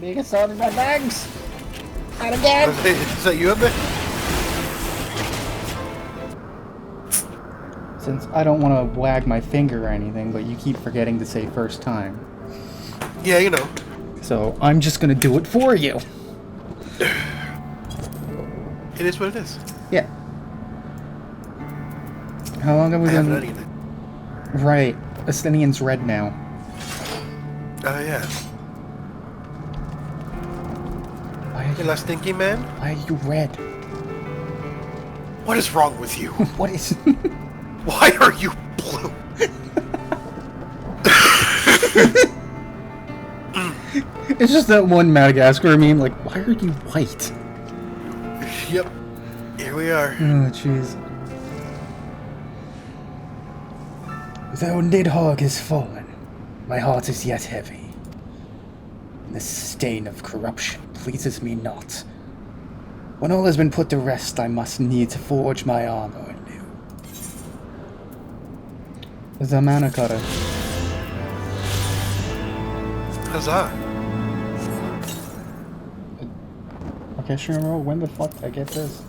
being assaulted by bugs! Not again! Is that you up there? Since I don't want to wag my finger or anything, but you keep forgetting to say first time. Yeah, you know. So I'm just gonna do it for you. It is what it is. Yeah. How long have we I been... haven't done anything. Right. Estinian's red now. Oh, yeah. Why are Hey, you... last stinky man? Why are you red? What is wrong with you? What is... Why are you blue? It's just that one Madagascar meme, like, why are you white? Yep. Here we are. Oh, jeez. Though Nidhogg is fallen, my heart is yet heavy. The stain of corruption pleases me not. When all has been put to rest, I must needs forge my armor anew. The mana cutter. Huzzah. Okay, sure, bro. When the fuck did I get this?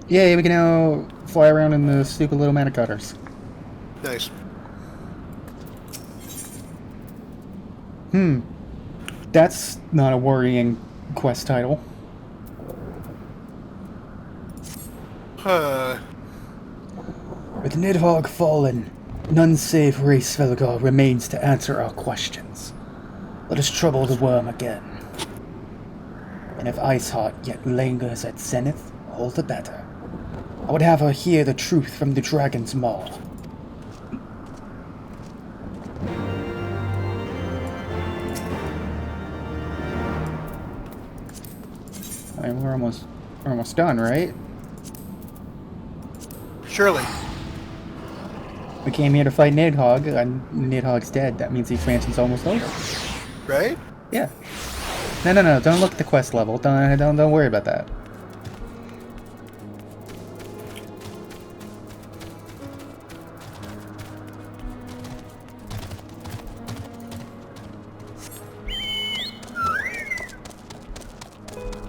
Yay, we can now fly around in the stupid little mana cutters. Nice. That's not a worrying quest title. With Nidhogg fallen, none save Race Velgar remains to answer our questions. Let us trouble the worm again. And if Iceheart yet lingers at Zenith, all the better. I would have her hear the truth from the dragon's maw. I mean, we're almost done, right? Surely. We came here to fight Nidhogg, and Nidhogg's dead. That means the expansion's almost over. Right? Yeah. No. Don't look at the quest level. Don't worry about that.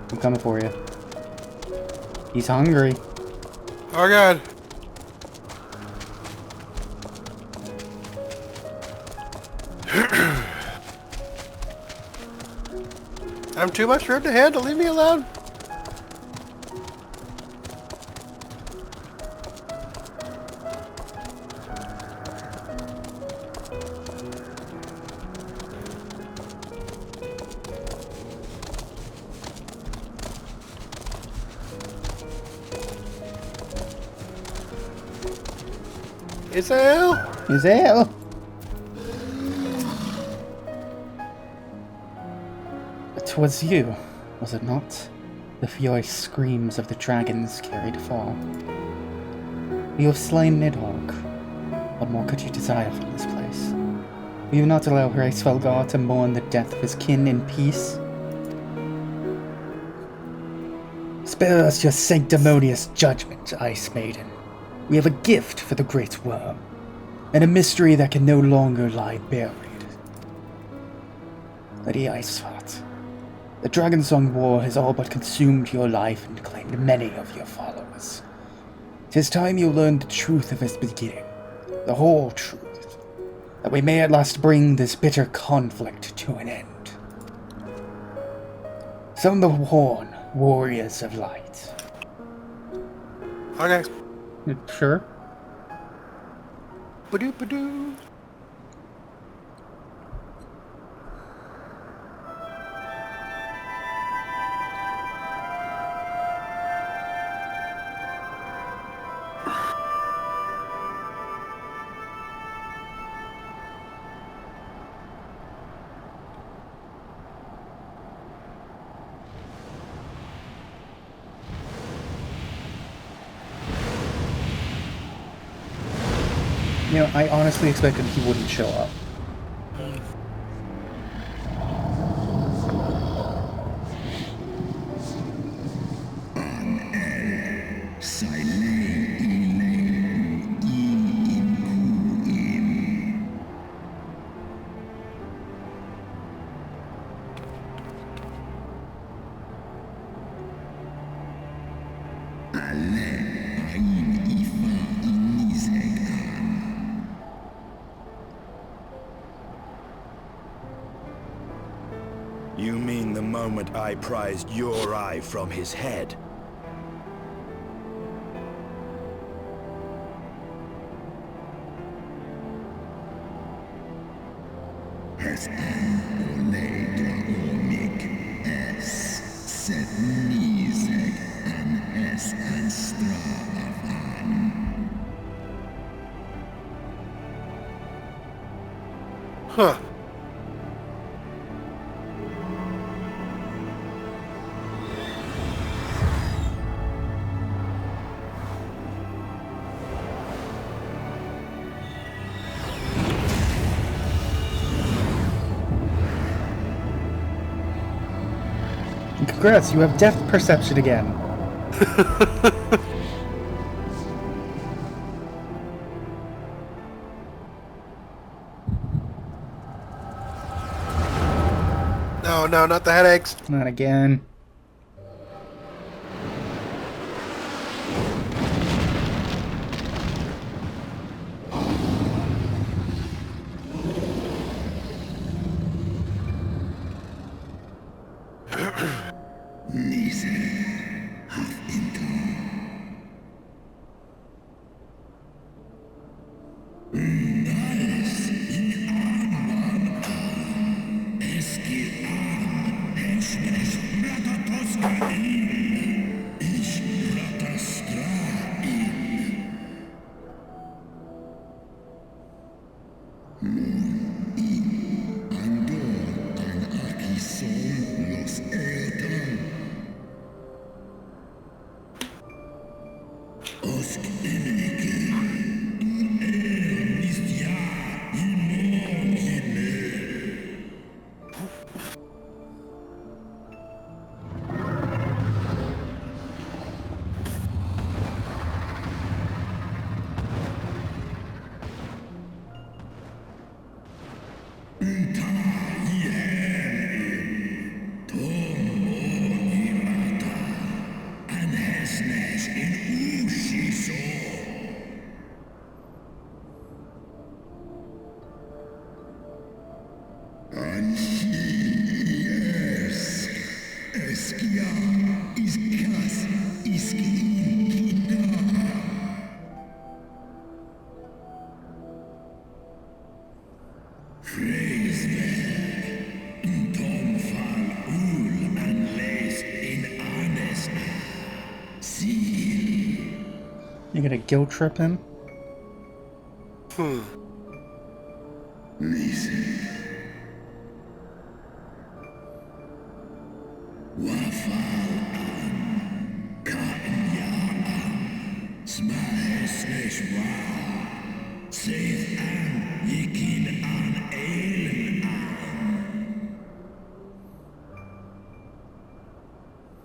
I'm coming for you. He's hungry. Oh, God. I'm too much for him to handle. Leave me alone. Isel? Isel! Twas you, was it not? The furious screams of the dragons carried fall. You have slain Nidhogg. What more could you desire from this place? Will you not allow Hraesvelgar to mourn the death of his kin in peace? Spare us your sanctimonious judgment, Ice Maiden. We have a gift for the Great Worm, and a mystery that can no longer lie buried. Lady Iceheart, the Dragonsong War has all but consumed your life and claimed many of your followers. 'Tis time you learned the truth of its beginning, the whole truth, that we may at last bring this bitter conflict to an end. Summon the Worn, warriors of light. Okay. Sure. Ba-doo. You know, I honestly expected he wouldn't show up. moment I prized your eye from his head. Es Oledra Omik es set Nizek an es an Stravavan. Huh. Congrats, you have depth perception again. No, no, not the headaches. Not again. Nizek hath into Nales in Arman Eski Arm Hensnes Ratatoska in Ich Ratastra in Andor an Archison Los Eotan Osk Eneke Nistia Imon Hime Unta Yen Tom Onirata An Hesnes in Ushiso Yes, Eskia Iskas Iskina Freesberg Tom Fall Ul and Lace in Honest Seal You gonna guilt trip him? Listen Wafal an Kanya an Smahes Wa Save an Yikin an Ailen an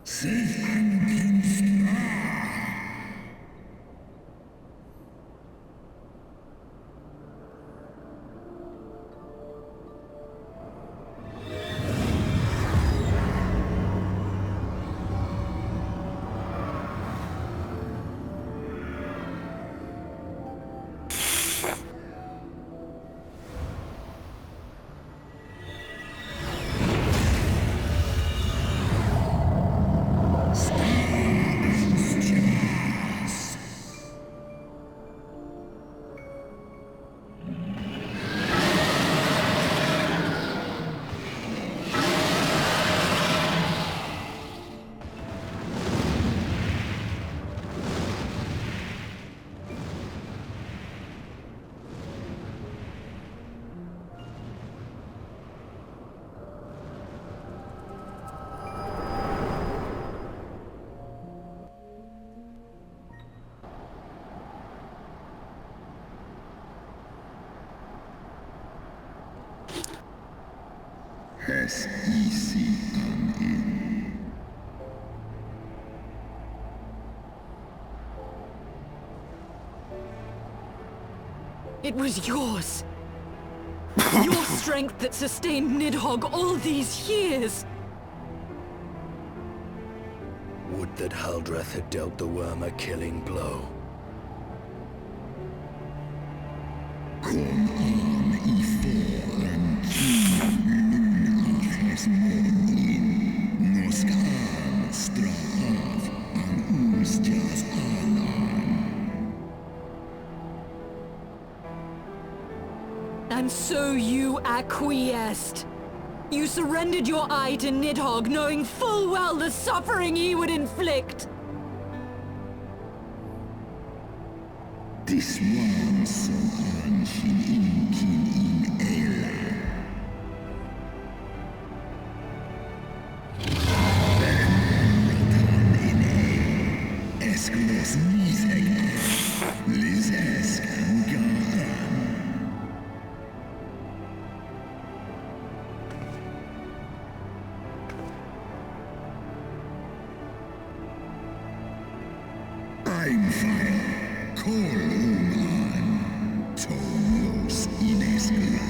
Save an Pinstra Has easy an in It was yours. Your strength that sustained Nidhogg all these years. Would that Haldreth had dealt the worm a killing blow. Kom an I foran Luna has morgon in And so you acquiesced. You surrendered your eye to Nidhogg, knowing full well the suffering he would inflict. This worm so anhin in Ela. Esklos Nizeg, Lizesk Garan. I'm fire, Koluman, Tomos Ineskla.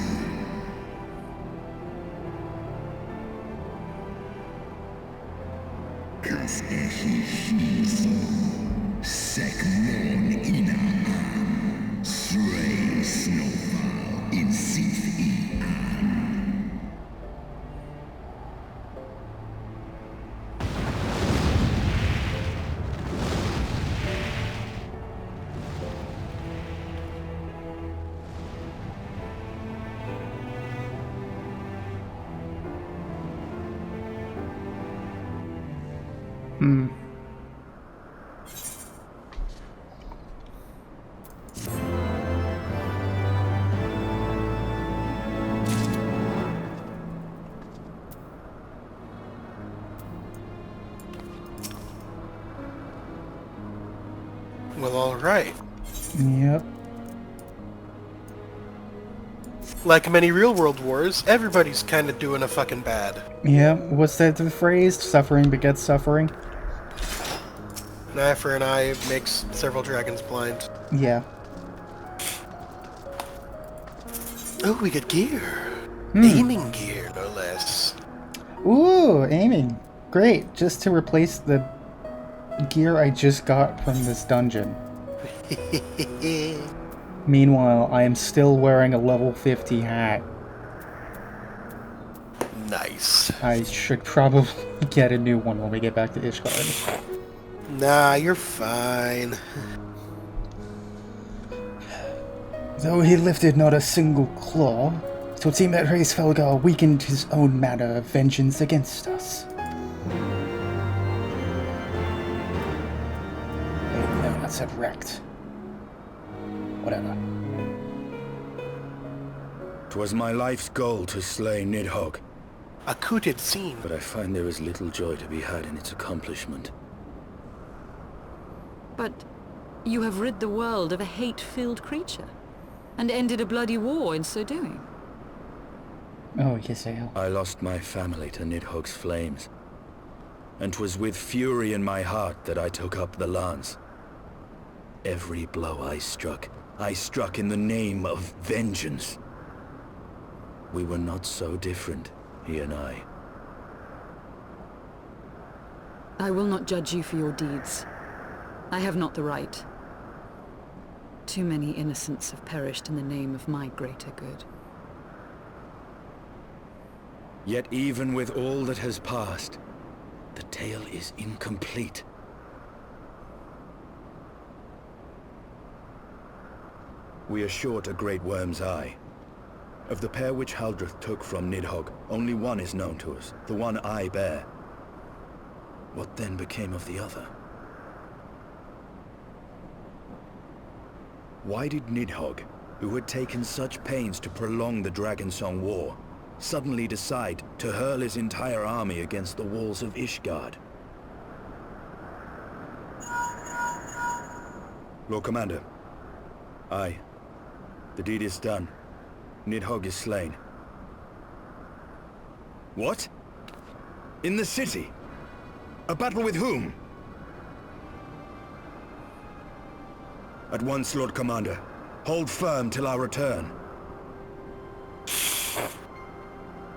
Kas ehi hiso, Sekmon inaan, Srei snowfall in Sith Ian. Well, alright. Yep. Like many real-world wars, everybody's kind of doing a fucking bad. Yeah, what's that the phrase? Suffering begets suffering? An eye for an eye makes several dragons blind. Yeah. Oh, we got gear. Aiming gear, no less. Ooh, aiming. Great, just to replace the gear I just got from this dungeon. Meanwhile, I am still wearing a level 50 hat. Nice. I should probably get a new one when we get back to Ishgard. Nah, you're fine. Though he lifted not a single claw, it would seem that Hraesvelgar weakened his own matter of vengeance against us. Wait, no, that said wrecked. Whatever. 'Twas my life's goal to slay Nidhogg, A cooted scene. but I find there is little joy to be had in its accomplishment. But you have rid the world of a hate-filled creature, and ended a bloody war in so doing. Oh, yes, I have. I lost my family to Nidhogg's flames, and 'twas with fury in my heart that I took up the lance. Every blow I struck in the name of vengeance. We were not so different, he and I. I will not judge you for your deeds. I have not the right. Too many innocents have perished in the name of my greater good. Yet even with all that has passed, the tale is incomplete. We are short a great worm's eye. Of the pair which Haldreth took from Nidhogg, only one is known to us, the one I bear. What then became of the other? Why did Nidhogg, who had taken such pains to prolong the Dragonsong War, suddenly decide to hurl his entire army against the walls of Ishgard? Lord Commander. Aye. The deed is done. Nidhogg is slain. What? In the city? A battle with whom? At once, Lord Commander. Hold firm till our return.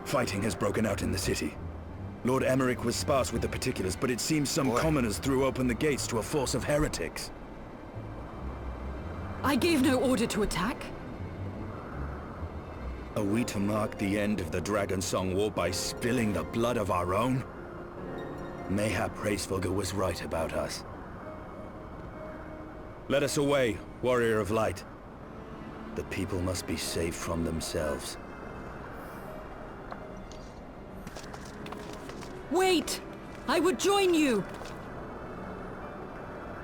Fighting has broken out in the city. Lord Emmerich was sparse with the particulars, but it seems some commoners threw open the gates to a force of heretics. I gave no order to attack. Are we to mark the end of the Dragonsong War by spilling the blood of our own? Mayhap Hraesvelgar was right about us. Let us away, Warrior of Light. The people must be saved from themselves. Wait! I would join you!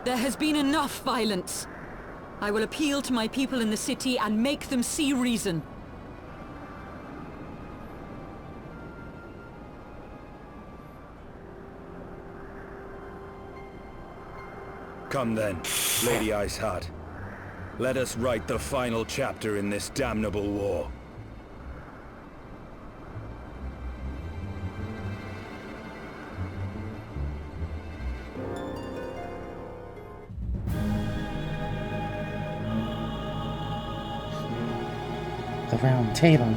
There has been enough violence. I will appeal to my people in the city and make them see reason. Come then, Lady Iceheart. Let us write the final chapter in this damnable war. The round table.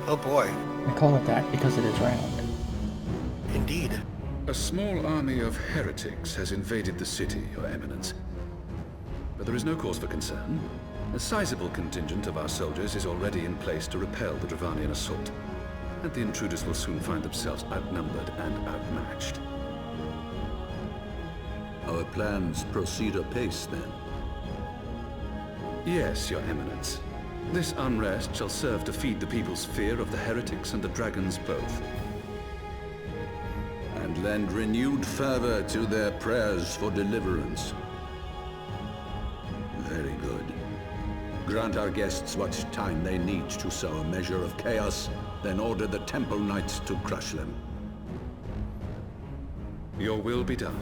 Oh boy. I call it that because it is round. Indeed. A small army of heretics has invaded the city, Your Eminence. But there is no cause for concern. A sizable contingent of our soldiers is already in place to repel the Dravanian assault. And the intruders will soon find themselves outnumbered and outmatched. Our plans proceed apace, then? Yes, Your Eminence. This unrest shall serve to feed the people's fear of the heretics and the dragons both. And lend renewed fervor to their prayers for deliverance. Very good. Grant our guests what time they need to sow a measure of chaos, then order the Temple Knights to crush them. Your will be done.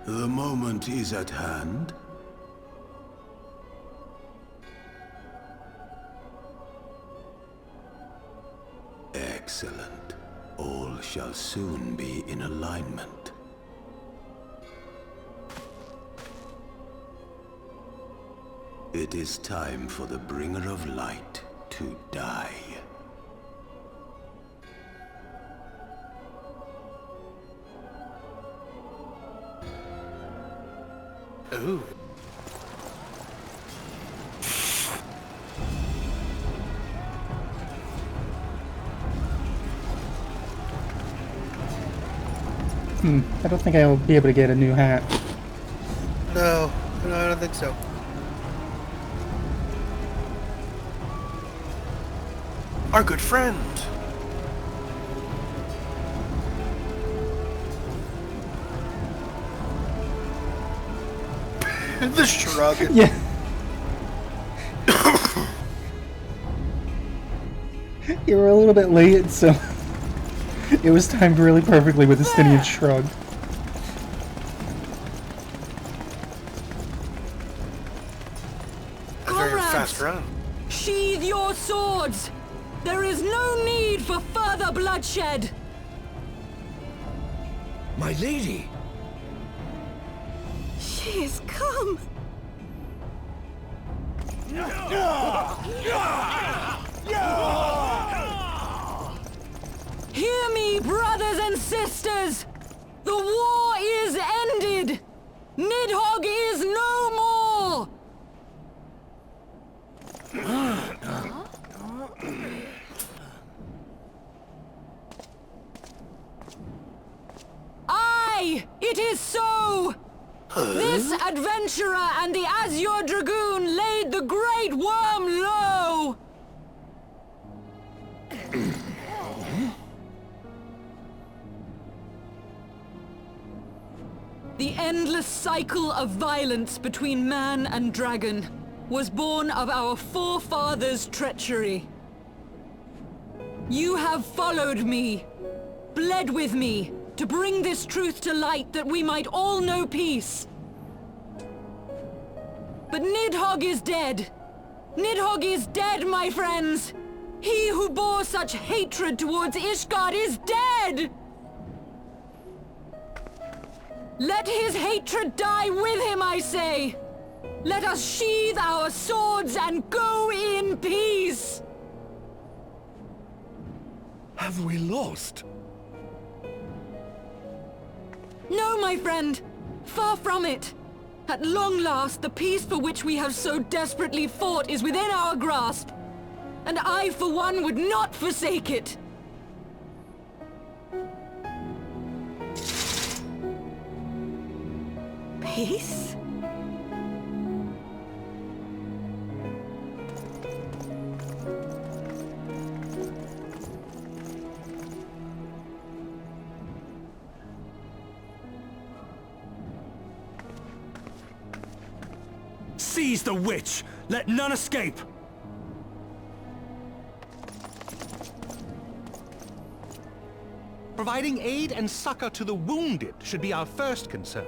The moment is at hand. Excellent. All shall soon be in alignment. It is time for the Bringer of Light to die. Ooh. I don't think I'll be able to get a new hat. No, I don't think so. Our good friend. The shrug. Yeah. You were a little bit late, so it was timed really perfectly with the Stinian shrug. A very Comrades! fast run. Sheathe your swords! There is no need for further bloodshed! My lady! She is come! Hear me, brothers and sisters! The war is ended! Nidhogg is no more! Aye! It is so! This adventurer and the Azure Dragoon laid the Great Worm low! The endless cycle of violence between man and dragon was born of our forefathers' treachery. You have followed me, bled with me, to bring this truth to light that we might all know peace. But Nidhogg is dead. Nidhogg is dead, my friends! He who bore such hatred towards Ishgard is dead! Let his hatred die with him, I say! Let us sheathe our swords and go in peace! Have we lost? No, my friend! Far from it! At long last, the peace for which we have so desperately fought is within our grasp. And I, for one, would not forsake it! Peace? Seize the witch! Let none escape! Providing aid and succor to the wounded should be our first concern.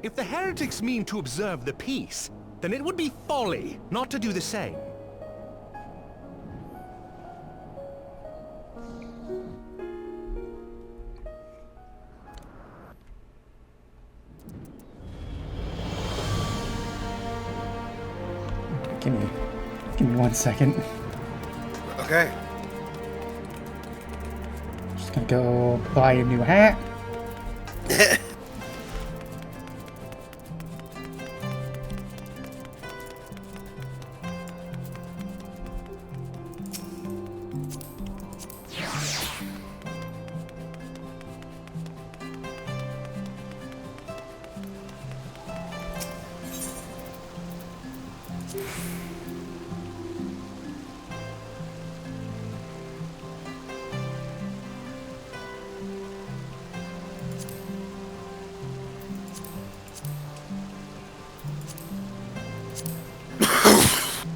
If the heretics mean to observe the peace, then it would be folly not to do the same. Give me 1 second. Okay. Just gonna go buy a new hat.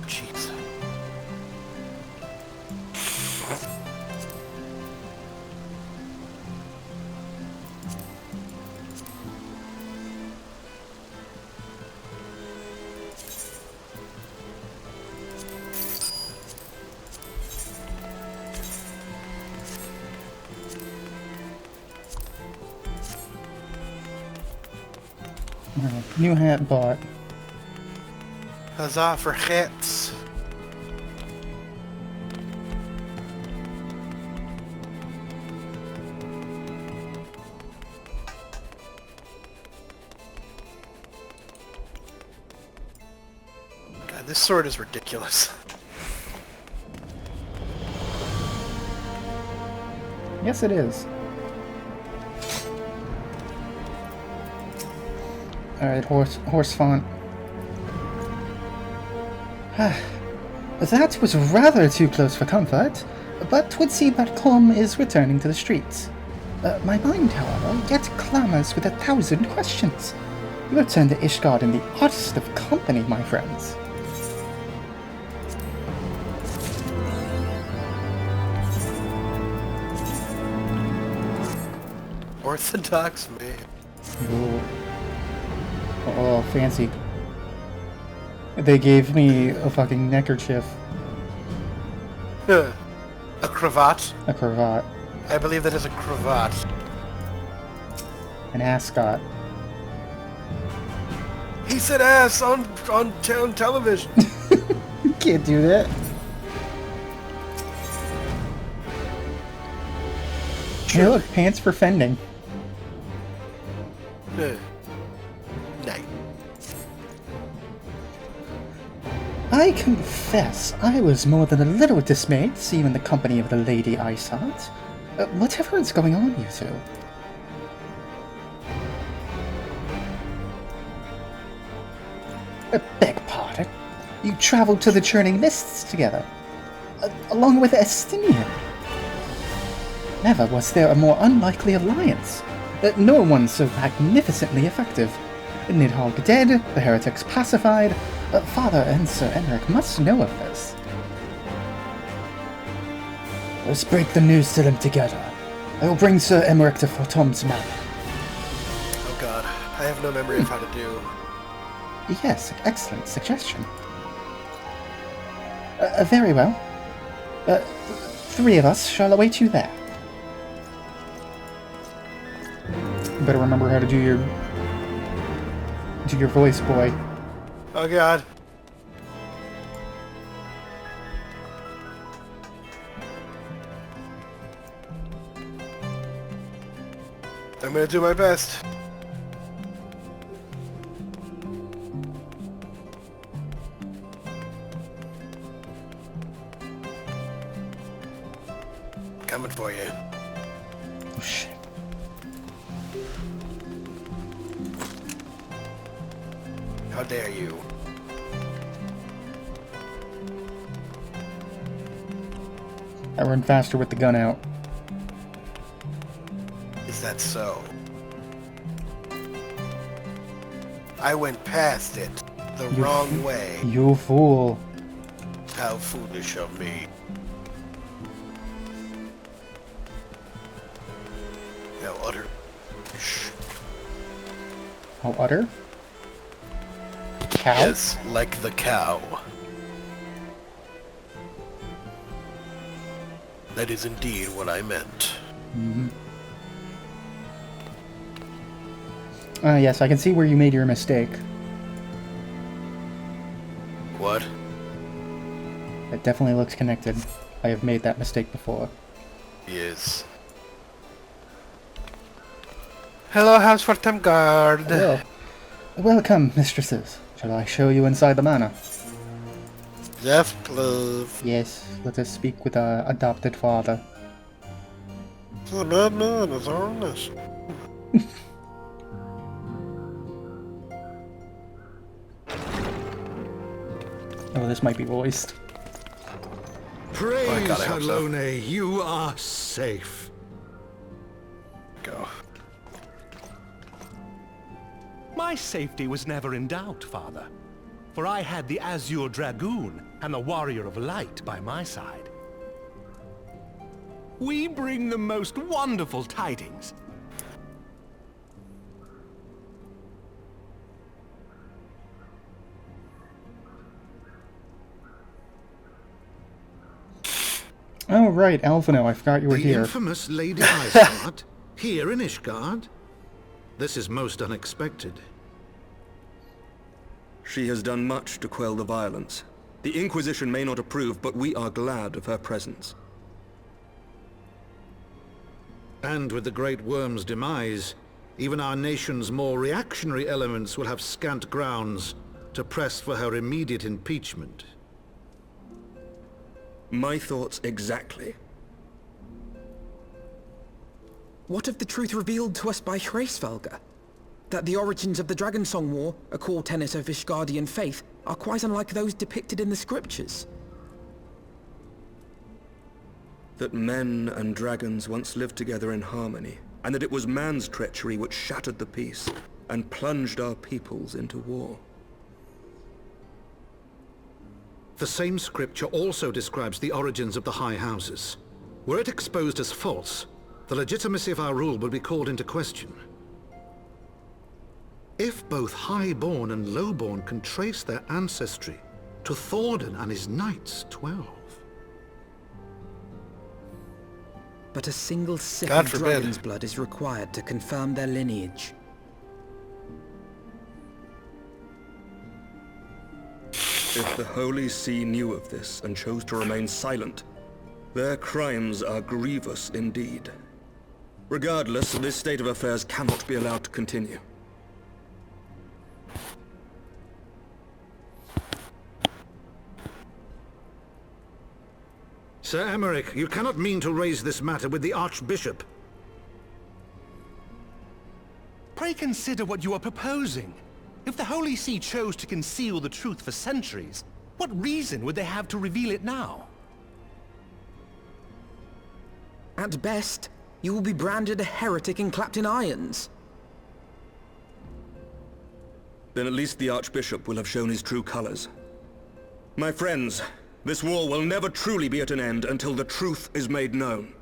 Jeez. Alright, new hat bought. Huzzah for hats. God, this sword is ridiculous. Yes, it is. Alright, horse font. That was rather too close for comfort, but 'twould seem that calm is returning to the streets. My mind, however, yet clamours with 1,000 questions. You return to Ishgard in the oddest of company, my friends. Orthodox man. Ooh. Oh, fancy. They gave me a fucking neckerchief. A cravat? A cravat. I believe that is a cravat. An ascot. He said ass on town television. You can't do that. Hey, look, pants for fending. Nice. I confess, I was more than a little dismayed to see you in the company of the Lady Ishgard. Whatever is going on, you two? Beg pardon? You travelled to the Churning Mists together, along with Estinian. Never was there a more unlikely alliance. No one so magnificently effective. Nidhogg dead, the heretics pacified. Father and Sir Emmerich must know of this. Let's break the news to them together. I will bring Sir Emmerich to Fortom's Manor. Oh god, I have no memory of how to do. Yes, excellent suggestion. Very well. 3 of us shall await you there. better remember how to do your voice, boy. Oh god. I'm gonna do my best. Coming for you. Oh, shit. How dare you? I run faster with the gun out. Is that so? I went past it the wrong way. You fool. How foolish of me. Now utter. Shh. How utter? Cow? Yes, like the cow. That is indeed what I meant. Mm-hmm. Yes, I can see where you made your mistake. What? It definitely looks connected. I have made that mistake before. Yes. Hello, Heavensward Temgard. Well, welcome, mistresses. Shall I show you inside the manor? Yes, please. Yes, let us speak with our adopted father. The madman is Unrest. Oh, this might be voiced. Praise Oh, God, I hope so. Halone, you are safe. Go. My safety was never in doubt, Father. For I had the Azure Dragoon and the Warrior of Light by my side. We bring the most wonderful tidings. Oh, right, Alphino, I forgot you were The here. infamous Lady Ishgard, here in Ishgard? This is most unexpected. She has done much to quell the violence. The Inquisition may not approve, but we are glad of her presence. And with the Great Worm's demise, even our nation's more reactionary elements will have scant grounds to press for her immediate impeachment. My thoughts exactly. What of the truth revealed to us by Hraesvelga? That the origins of the Dragonsong War, a core tenet of Ishgardian faith, are quite unlike those depicted in the scriptures. That men and dragons once lived together in harmony, and that it was man's treachery which shattered the peace and plunged our peoples into war. The same scripture also describes the origins of the High Houses. Were it exposed as false, the legitimacy of our rule would be called into question. If both Highborn and Lowborn can trace their ancestry to Thordan and his Knights 12. But a single sip God of forbid. dragon's blood is required to confirm their lineage. If the Holy See knew of this and chose to remain silent, their crimes are grievous indeed. Regardless, this state of affairs cannot be allowed to continue. Sir Emmerich, you cannot mean to raise this matter with the Archbishop. Pray consider what you are proposing. If the Holy See chose to conceal the truth for centuries, what reason would they have to reveal it now? At best, you will be branded a heretic and clapped in irons. Then at least the Archbishop will have shown his true colors. My friends, this war will never truly be at an end until the truth is made known.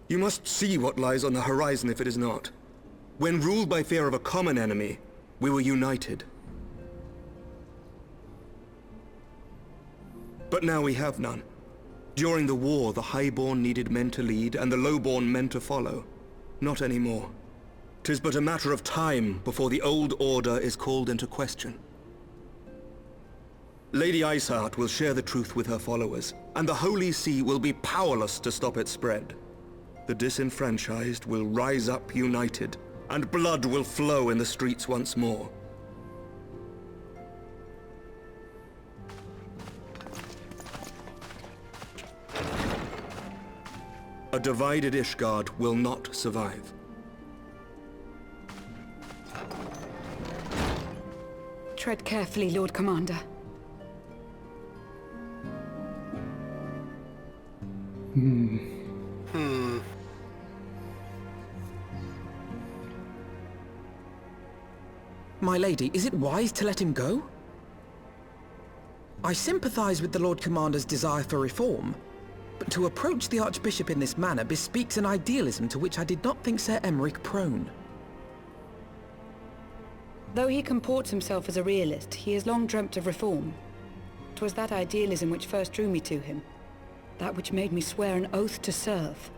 You must see what lies on the horizon if it is not. When ruled by fear of a common enemy, we were united. But now we have none. During the war, the Highborn needed men to lead and the Lowborn men to follow. not anymore. 'Tis but a matter of time before the old order is called into question. Lady Iceheart will share the truth with her followers, and the Holy See will be powerless to stop its spread. The disenfranchised will rise up united, and blood will flow in the streets once more. A divided Ishgard will not survive. Tread carefully, Lord Commander. My lady, is it wise to let him go? I sympathize with the Lord Commander's desire for reform, but to approach the Archbishop in this manner bespeaks an idealism to which I did not think Sir Emeric prone. Though he comports himself as a realist, he has long dreamt of reform. 'Twas that idealism which first drew me to him. That which made me swear an oath to serve.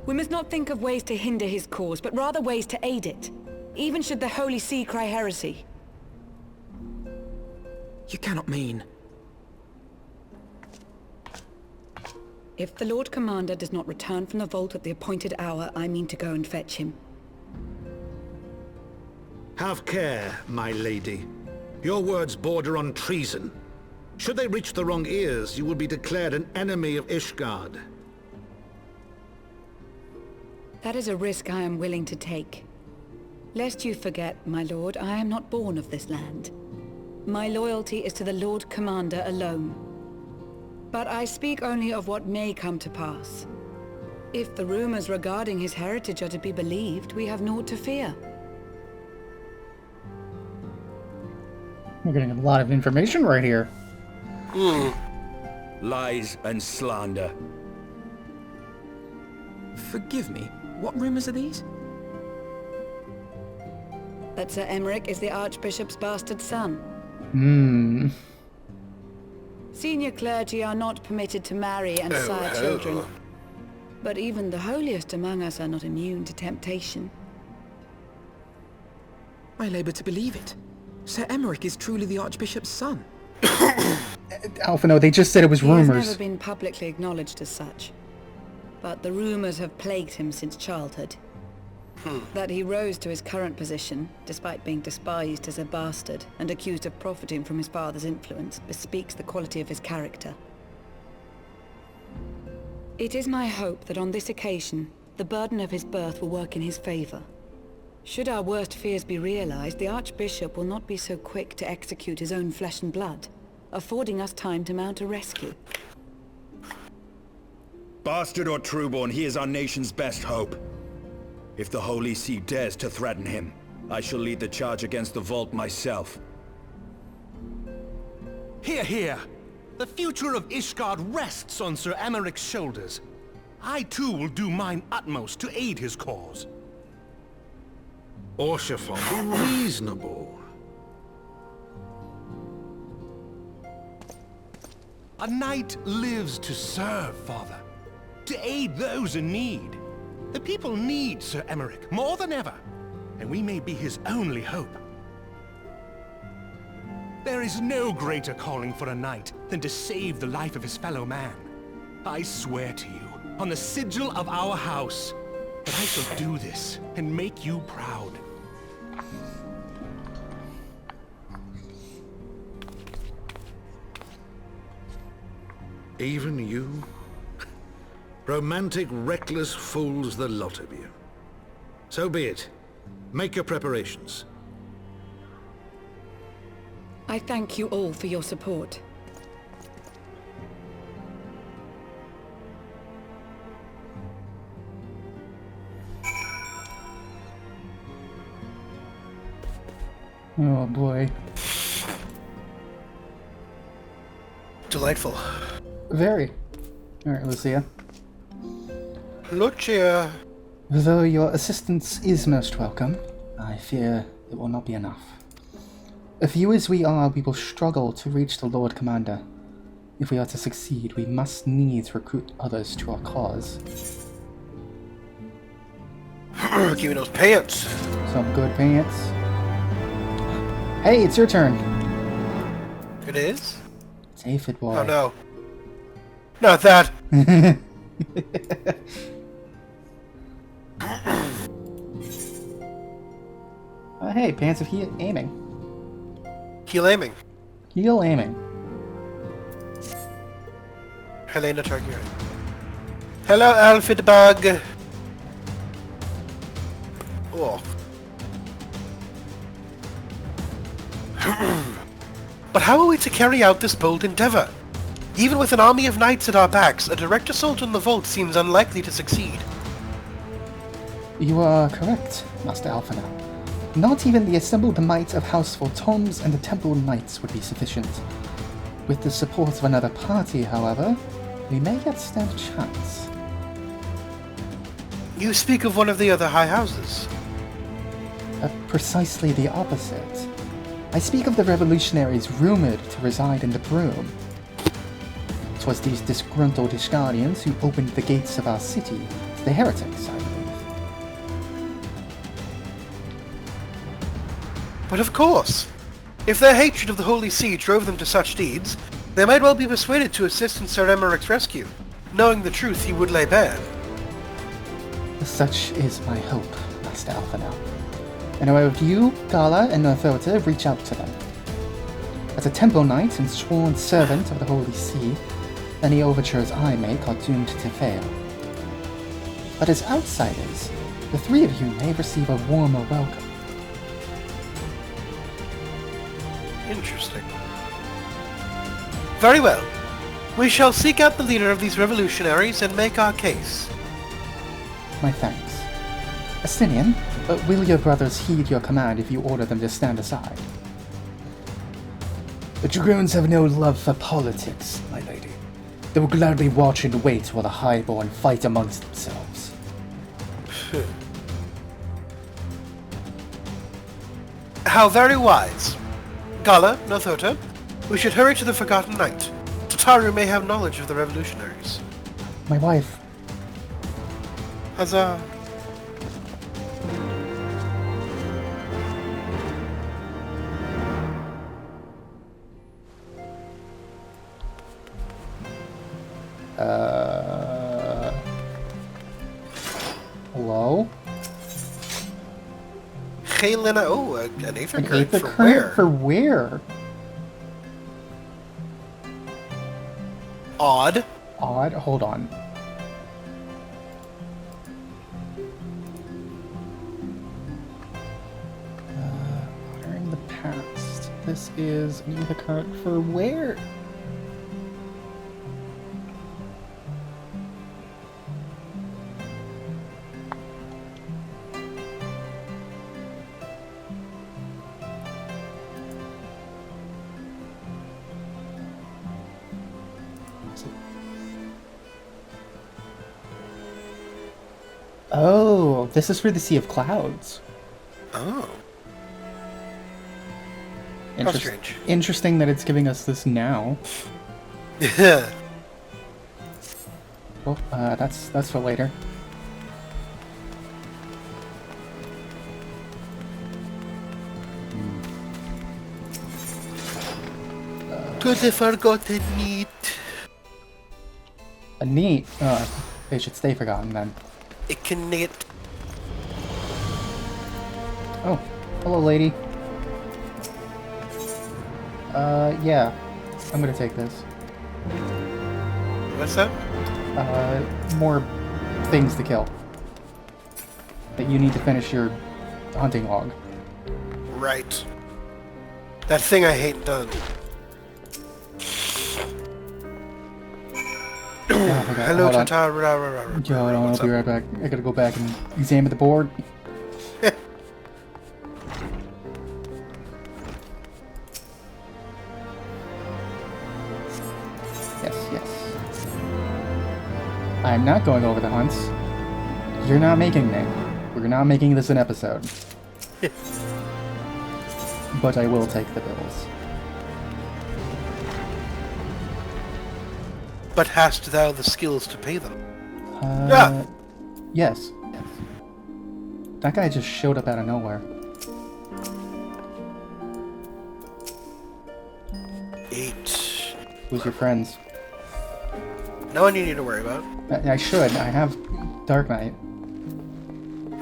We must not think of ways to hinder his cause, but rather ways to aid it. Even should the Holy See cry heresy. You cannot mean... If the Lord Commander does not return from the vault at the appointed hour, I mean to go and fetch him. Have care, my lady. Your words border on treason. Should they reach the wrong ears, you will be declared an enemy of Ishgard. That is a risk I am willing to take. Lest you forget, my lord, I am not born of this land. My loyalty is to the Lord Commander alone. But I speak only of what may come to pass. If the rumors regarding his heritage are to be believed, we have naught to fear. We're getting a lot of information right here. Lies and slander. Forgive me, what rumors are these? That Sir Emeric is the Archbishop's bastard son. Senior clergy are not permitted to marry and sire children. But even the holiest among us are not immune to temptation. I labor to believe it. Sir Emeric is truly the Archbishop's son. Alphino, they just said it was rumors. He has never been publicly acknowledged as such. But the rumors have plagued him since childhood. That he rose to his current position, despite being despised as a bastard and accused of profiting from his father's influence, bespeaks the quality of his character. It is my hope that on this occasion, the burden of his birth will work in his favor. Should our worst fears be realized, the Archbishop will not be so quick to execute his own flesh and blood, affording us time to mount a rescue. Bastard or trueborn, he is our nation's best hope. If the Holy See dares to threaten him, I shall lead the charge against the vault myself. Hear, hear! The future of Ishgard rests on Sir Emeric's shoulders. I too will do mine utmost to aid his cause. Orshafon, be reasonable. A knight lives to serve, Father. To aid those in need. The people need Sir Emeric more than ever, and we may be his only hope. There is no greater calling for a knight than to save the life of his fellow man. I swear to you, on the sigil of our house, that I shall do this and make you proud. Even you? Romantic, reckless fools, the lot of you. So be it. Make your preparations. I thank you all for your support. Oh boy. Delightful. Very. Alright, Lucia. Lucia. Though your assistance is most welcome, I fear it will not be enough. Few as we are, we will struggle to reach the Lord Commander. If we are to succeed, we must needs recruit others to our cause. Give me those pants. Some good pants. Hey, it's your turn. It is? It's Aphid boy. Oh no. Not that. Hey, pants of aiming. Heel aiming. Heel aiming. Helena Targaryen. Hello, Alfred Bug. Oh. But how are we to carry out this bold endeavor? Even with an army of knights at our backs, a direct assault on the vault seems unlikely to succeed. You are correct, Master Alphana. Not even the assembled might of House Voltoms and the Temple Knights would be sufficient. With the support of another party, however, we may yet stand a chance. You speak of one of the other high houses. Precisely the opposite. I speak of the revolutionaries rumored to reside in the Broom. 'Twas these disgruntled Ishgardians who opened the gates of our city to the heretics, I believe. But of course, if their hatred of the Holy See drove them to such deeds, they might well be persuaded to assist in Sir Emeric's rescue. Knowing the truth, he would lay bare. Such is my hope, Master Alphana. And I would you, Gala, and Northota reach out to them. As a Temple Knight and sworn servant of the Holy See, any overtures I make are doomed to fail. But as outsiders, the three of you may receive a warmer welcome. Interesting. Very well. We shall seek out the leader of these revolutionaries and make our case. My thanks. Astinian, will your brothers heed your command if you order them to stand aside? The Dragoons have no love for politics, my lady. They will gladly watch and wait while the Highborn fight amongst themselves. How very wise. Gala, Northota, we should hurry to the Forgotten Knight. Tataru may have knowledge of the revolutionaries. My wife. Huzzah. Hello? Helena, oh, an Aether An current Aether for current where? for where? Odd. Odd? Hold on. Honoring the past. This is an Aether current for where? Oh, this is for the Sea of Clouds. Oh. How strange. Interesting that it's giving us this now. Yeah. Well, that's for later. To the Forgotten Meat. A neat. They should stay forgotten then. It can knit. Oh, hello, lady. Yeah, I'm gonna take this. What's that? More things to kill. That you need to finish your hunting log. Right. That thing I hate done. Hello, Tataru. Yo, I'll be right back. I gotta go back and examine the board. Yes. I'm not going over the hunts. You're not making me. We're not making this an episode. But I will take the bills. But hast thou the skills to pay them? Yes. That guy just showed up out of nowhere. 8. Who's your friends? No one you need to worry about. I should. I have Dark Knight.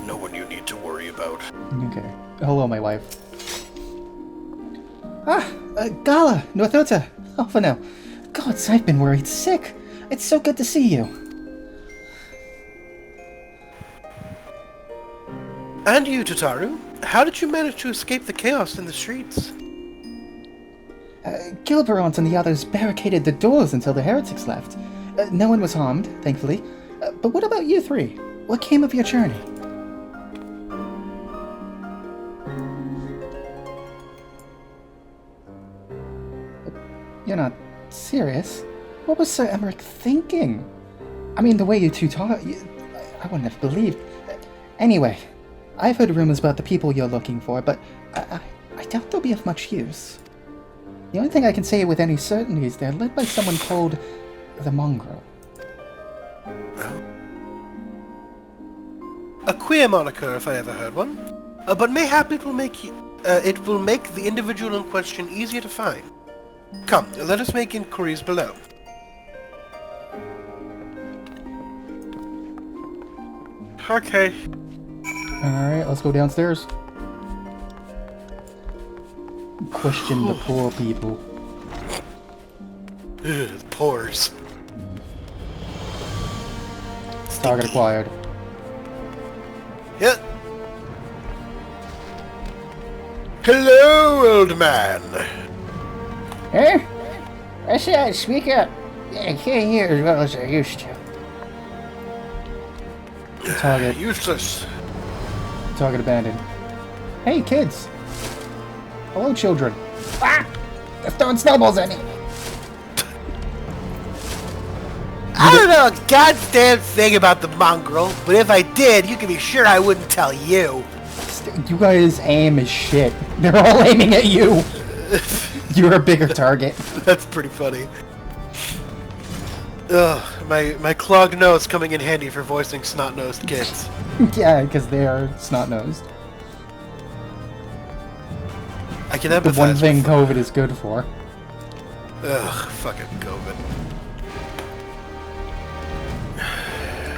No one you need to worry about. Okay. Hello, my wife. Gala! Northota! Alphano! Gods, I've been worried sick! It's so good to see you! And you, Tataru? How did you manage to escape the chaos in the streets? Gilberont and the others barricaded the doors until the heretics left. No one was harmed, thankfully. But what about you three? What came of your journey? You're not serious? What was Sir Emmerich thinking? I mean, the way you two talk, I wouldn't have believed. Anyway, I've heard rumors about the people you're looking for, but I doubt they'll be of much use. The only thing I can say with any certainty is they're led by someone called the Mongrel. A queer moniker, if I ever heard one. But mayhap it will make the individual in question easier to find. Come, let us make inquiries below. Okay. Alright, let's go downstairs. Question the poor people. Ugh, pores. Target acquired. Yeah. Hello, old man. Eh? I said speak up. I can't hear as well as I used to. Target. Useless. Target abandoned. Hey, kids. Hello, children. Ah! They're throwing snowballs at me. I don't know a goddamn thing about the mongrel, but if I did, you can be sure I wouldn't tell you. You guys aim as shit. They're all aiming at you. You're a bigger target. That's pretty funny. Ugh, my clogged nose coming in handy for voicing snot-nosed kids. Yeah, because they are snot-nosed. I can empathize. The one thing COVID is good for. Ugh, fucking COVID.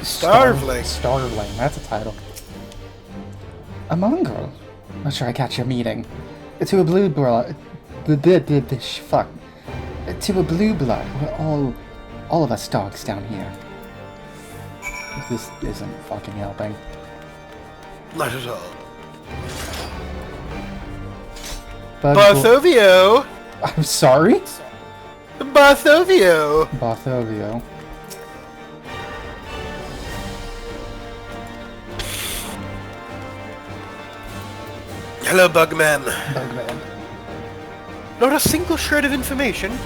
Starveling. Starveling, that's a title. A mongrel? Not sure I catch your meeting. To a blue blood. Fuck. To a blue blood. We're all of us dogs down here. This isn't fucking helping. Not at all. Barthovio! I'm sorry? Barthovio! Barthovio. Hello, Bugman. Bugman. Not a single shred of information.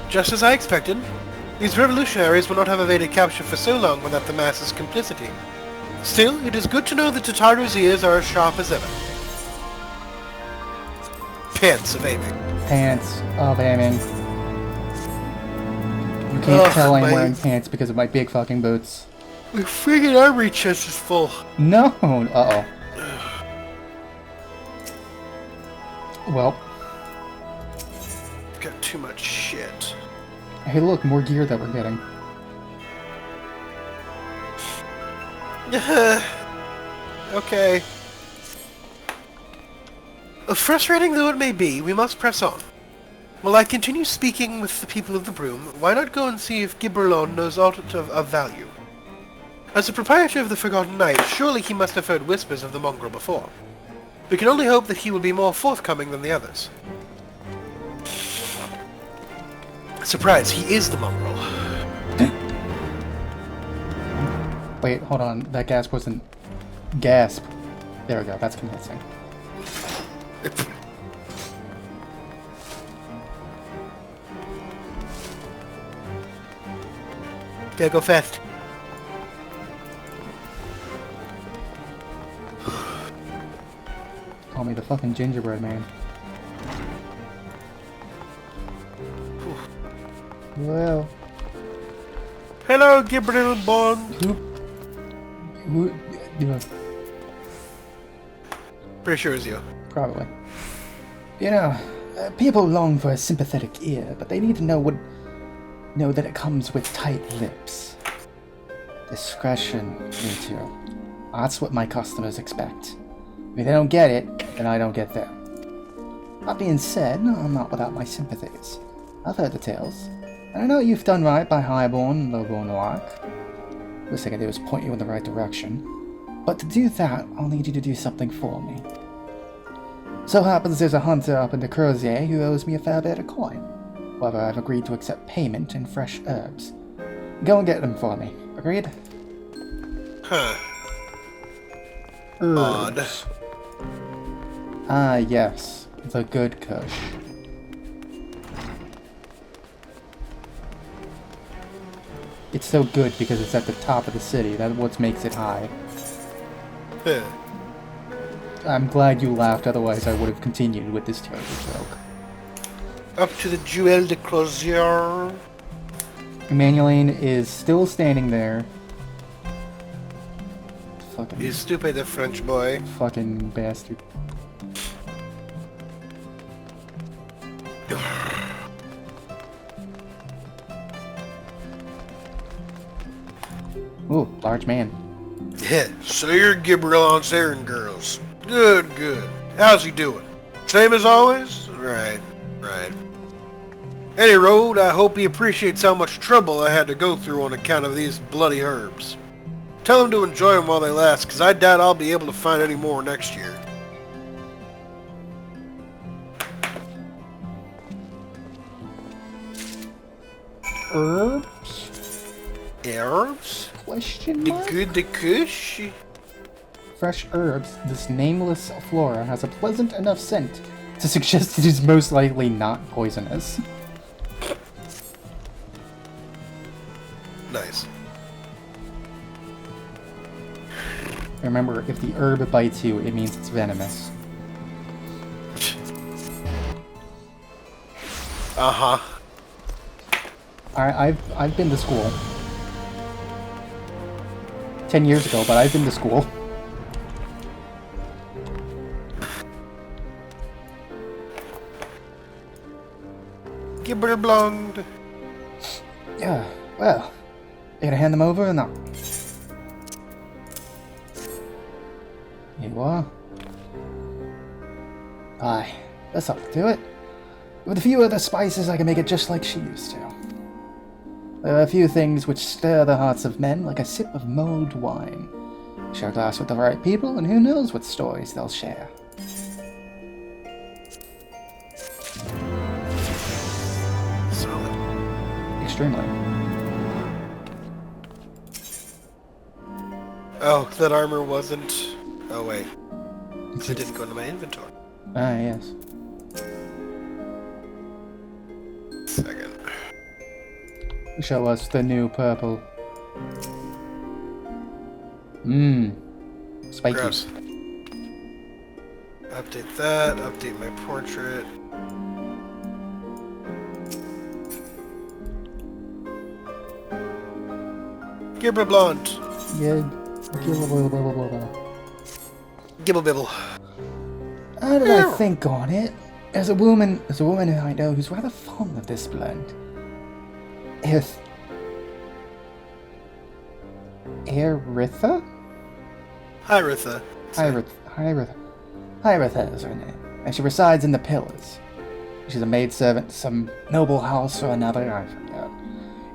Just as I expected. These revolutionaries will not have evaded capture for so long without the masses' complicity. Still, it is good to know that Tataru's ears are as sharp as ever. Pants of aiming. Pants of aiming. You can't tell I'm wearing pants because of my big fucking boots. My friggin' armory chest is full. No! Uh-oh. Well. Got too much shit. Hey look, more gear that we're getting. Okay. Frustrating though it may be, we must press on. While I continue speaking with the people of the Broom, why not go and see if Gibberlon knows aught of value? As the proprietor of the Forgotten Knight, surely he must have heard whispers of the mongrel before. We can only hope that he will be more forthcoming than the others. Surprise, he is the mongrel. Wait, hold on. That gasp wasn't... Gasp. There we go, that's convincing. Gotta go fast. Call me the fucking gingerbread man. Well. Hello, Gibberlon Bond. Who Pretty sure it was you. Probably. You know, people long for a sympathetic ear, but they need to know that it comes with tight lips. Discretion, me too. That's what my customers expect. If they don't get it, then I don't get them. That being said, I'm not without my sympathies. I've heard the tales, and I know you've done right by Highborn and Lowborn alike. Least I can do is point you in the right direction. But to do that, I'll need you to do something for me. So happens there's a hunter up in the Crozier who owes me a fair bit of coin. However, I've agreed to accept payment in fresh herbs. Go and get them for me. Agreed? Huh. Odd. Ah, yes. The good Kush. It's so good because it's at the top of the city. That's what makes it high. Huh. I'm glad you laughed, otherwise I would have continued with this terrible joke. Up to the Jewel de Crozier. Emmanueline is still standing there. Fucking... You stupid, the French boy. Fucking bastard. Ooh, large man. Yeah, so you're Gibralon's errand girls. Good, good. How's he doing? Same as always? Right. Any road, I hope he appreciates how much trouble I had to go through on account of these bloody herbs. Tell him to enjoy them while they last, because I doubt I'll be able to find any more next year. Herbs? Herbs? Question mark? The good, the kush? Fresh herbs, this nameless flora has a pleasant enough scent to suggest it is most likely not poisonous. Nice. Remember, if the herb bites you, it means it's venomous. Uh-huh. I've been to school. 10 years ago, but I've been to school. Gibber blonde. Yeah, well, you gonna hand them over or not? Here you are. Aye, that's up to it. With a few other spices, I can make it just like she used to. There are a few things which stir the hearts of men like a sip of mulled wine. Share a glass with the right people, and who knows what stories they'll share. Solid. Extremely. Oh, that armor wasn't... Oh, wait. It didn't go into my inventory. Ah, yes. Second. Show us the new purple. Spiky. Gross. Update that, update my portrait. Gibber blonde. Yeah. Gibble bibble. How did I think on it? There's a woman who I know who's rather fond of this blend. Eritha? Hyritha. Hyritha is her name, and she resides in the Pillars. She's a maidservant to some noble house or another, I forget.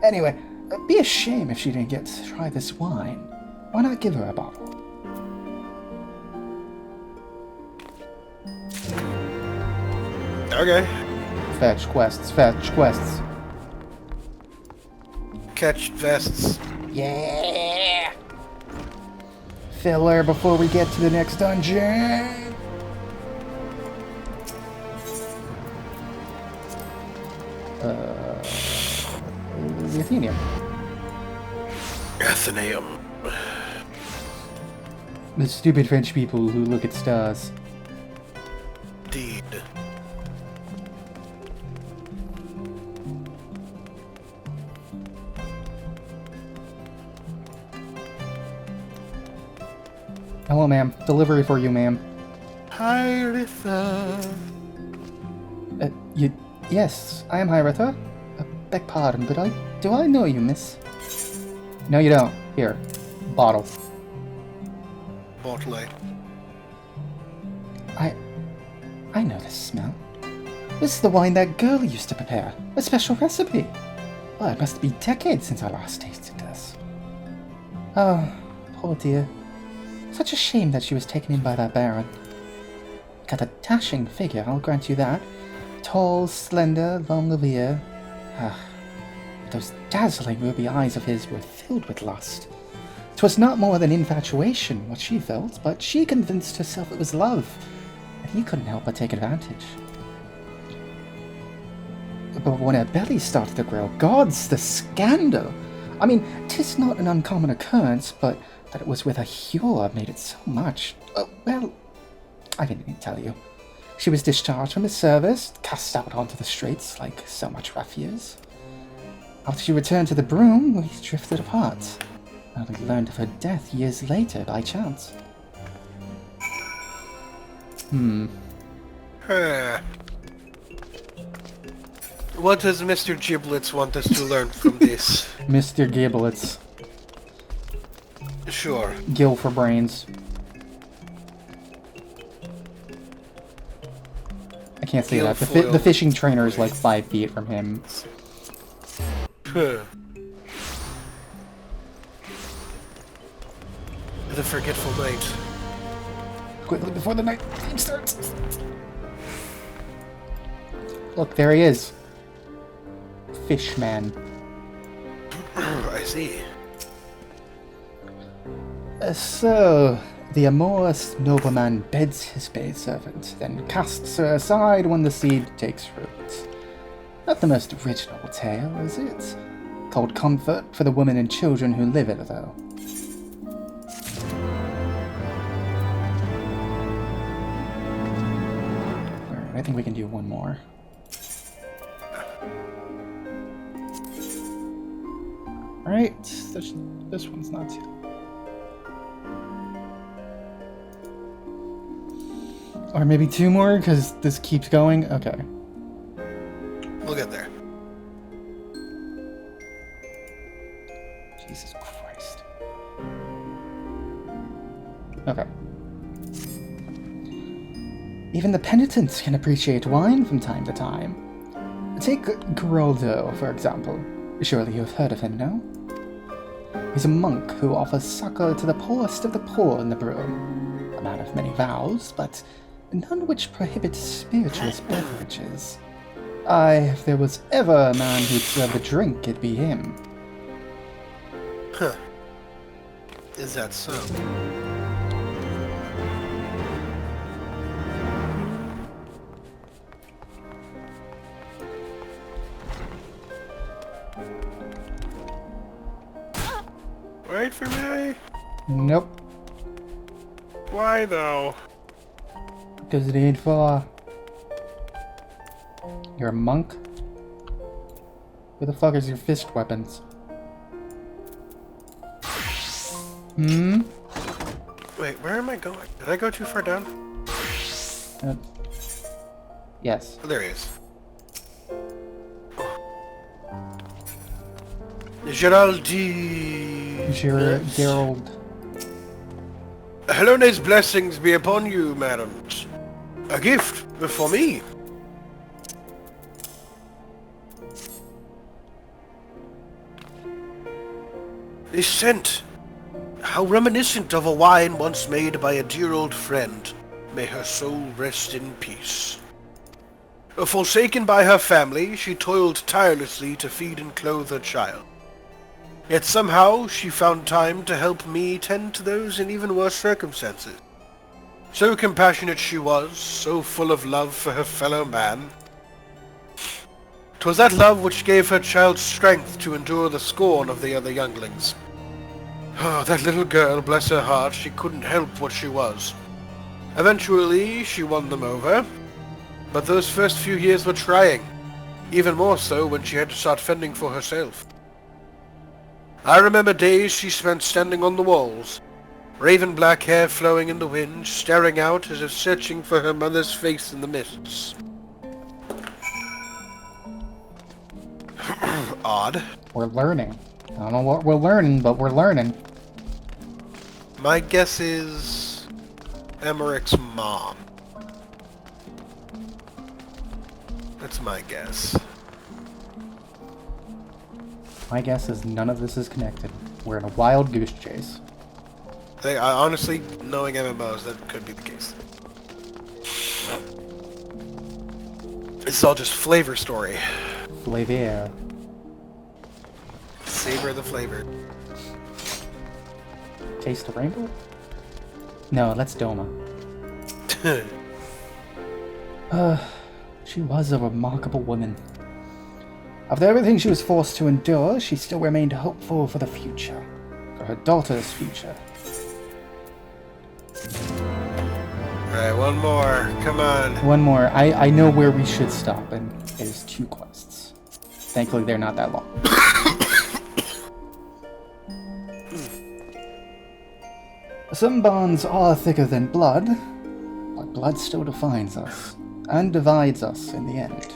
Anyway, it'd be a shame if she didn't get to try this wine. Why not give her a bottle? Okay. Fetch quests, fetch quests. Catch vests. Yeah! Filler before we get to the next dungeon! The Athenium. Athenaeum. The stupid French people who look at stars. Indeed. Hello, ma'am. Delivery for you, ma'am. Hyritha. Yes, I am Hyritha. Beg pardon, but do I know you, miss? No, you don't. Here, bottle. Bottle. I know this smell. This is the wine that girl used to prepare. A special recipe. Well, it must be decades since I last tasted this. Oh, poor dear. Such a shame that she was taken in by that baron. Got a dashing figure, I'll grant you that. Tall, slender, long of ear. Those dazzling ruby eyes of his were filled with lust. 'Twas not more than infatuation, what she felt, but she convinced herself it was love, and he couldn't help but take advantage. But when her belly started to grow, gods, the scandal! I mean, 'tis not an uncommon occurrence, but that it was with a Hura made it so much. Well, I didn't need to tell you. She was discharged from the service, cast out onto the streets like so much refuse. After she returned to the Broom, we drifted apart. I only learned of her death years later by chance. What does Mr. Giblets want us to learn from this? Mr. Giblets. Sure. Gill for brains. I can't say that. The fishing trainer is like 5 feet from him. The forgetful night. Quickly before the night theme starts. Look, there he is. Fishman. I see. So, the amorous nobleman beds his maidservant, then casts her aside when the seed takes root. Not the most original tale, is it? Cold comfort for the women and children who live it, though. Alright, I think we can do one more. Alright, this one's not too... Or maybe 2 more, because this keeps going? Okay. We'll get there. Jesus Christ. Okay. Even the penitents can appreciate wine from time to time. Take Geraldo, for example. Surely you have heard of him, no? He's a monk who offers succor to the poorest of the poor in the Broom. A man of many vows, but none which prohibit spirituous beverages. Aye, if there was ever a man who'd serve a drink, it'd be him. Huh. Is that so? Wait for me? Nope. Why though? Does it need for? You're a monk? Where the fuck is your fist weapons? Wait, where am I going? Did I go too far down? Yes. Oh, there he is. Gerald. Helone's blessings be upon you, madams. A gift for me. This scent, how reminiscent of a wine once made by a dear old friend. May her soul rest in peace. Forsaken by her family, she toiled tirelessly to feed and clothe her child. Yet somehow she found time to help me tend to those in even worse circumstances. So compassionate she was, so full of love for her fellow man. 'Twas that love which gave her child strength to endure the scorn of the other younglings. Oh, that little girl, bless her heart, she couldn't help what she was. Eventually, she won them over, but those first few years were trying, even more so when she had to start fending for herself. I remember days she spent standing on the walls, Raven black hair flowing in the wind, staring out as if searching for her mother's face in the mists. Odd. We're learning. I don't know what we're learning, but we're learning. My guess is Emmerich's mom. That's my guess. My guess is none of this is connected. We're in a wild goose chase. I honestly, knowing MMOs, that could be the case. It's all just flavor story. Flavor. Savor the flavor. Taste the rainbow? No, that's Doma. She was a remarkable woman. After everything she was forced to endure, she still remained hopeful for the future. For her daughter's future. Alright, one more. Come on. One more. I know where we should stop, and it is 2 quests. Thankfully, they're not that long. Some bonds are thicker than blood, but blood still defines us, and divides us in the end.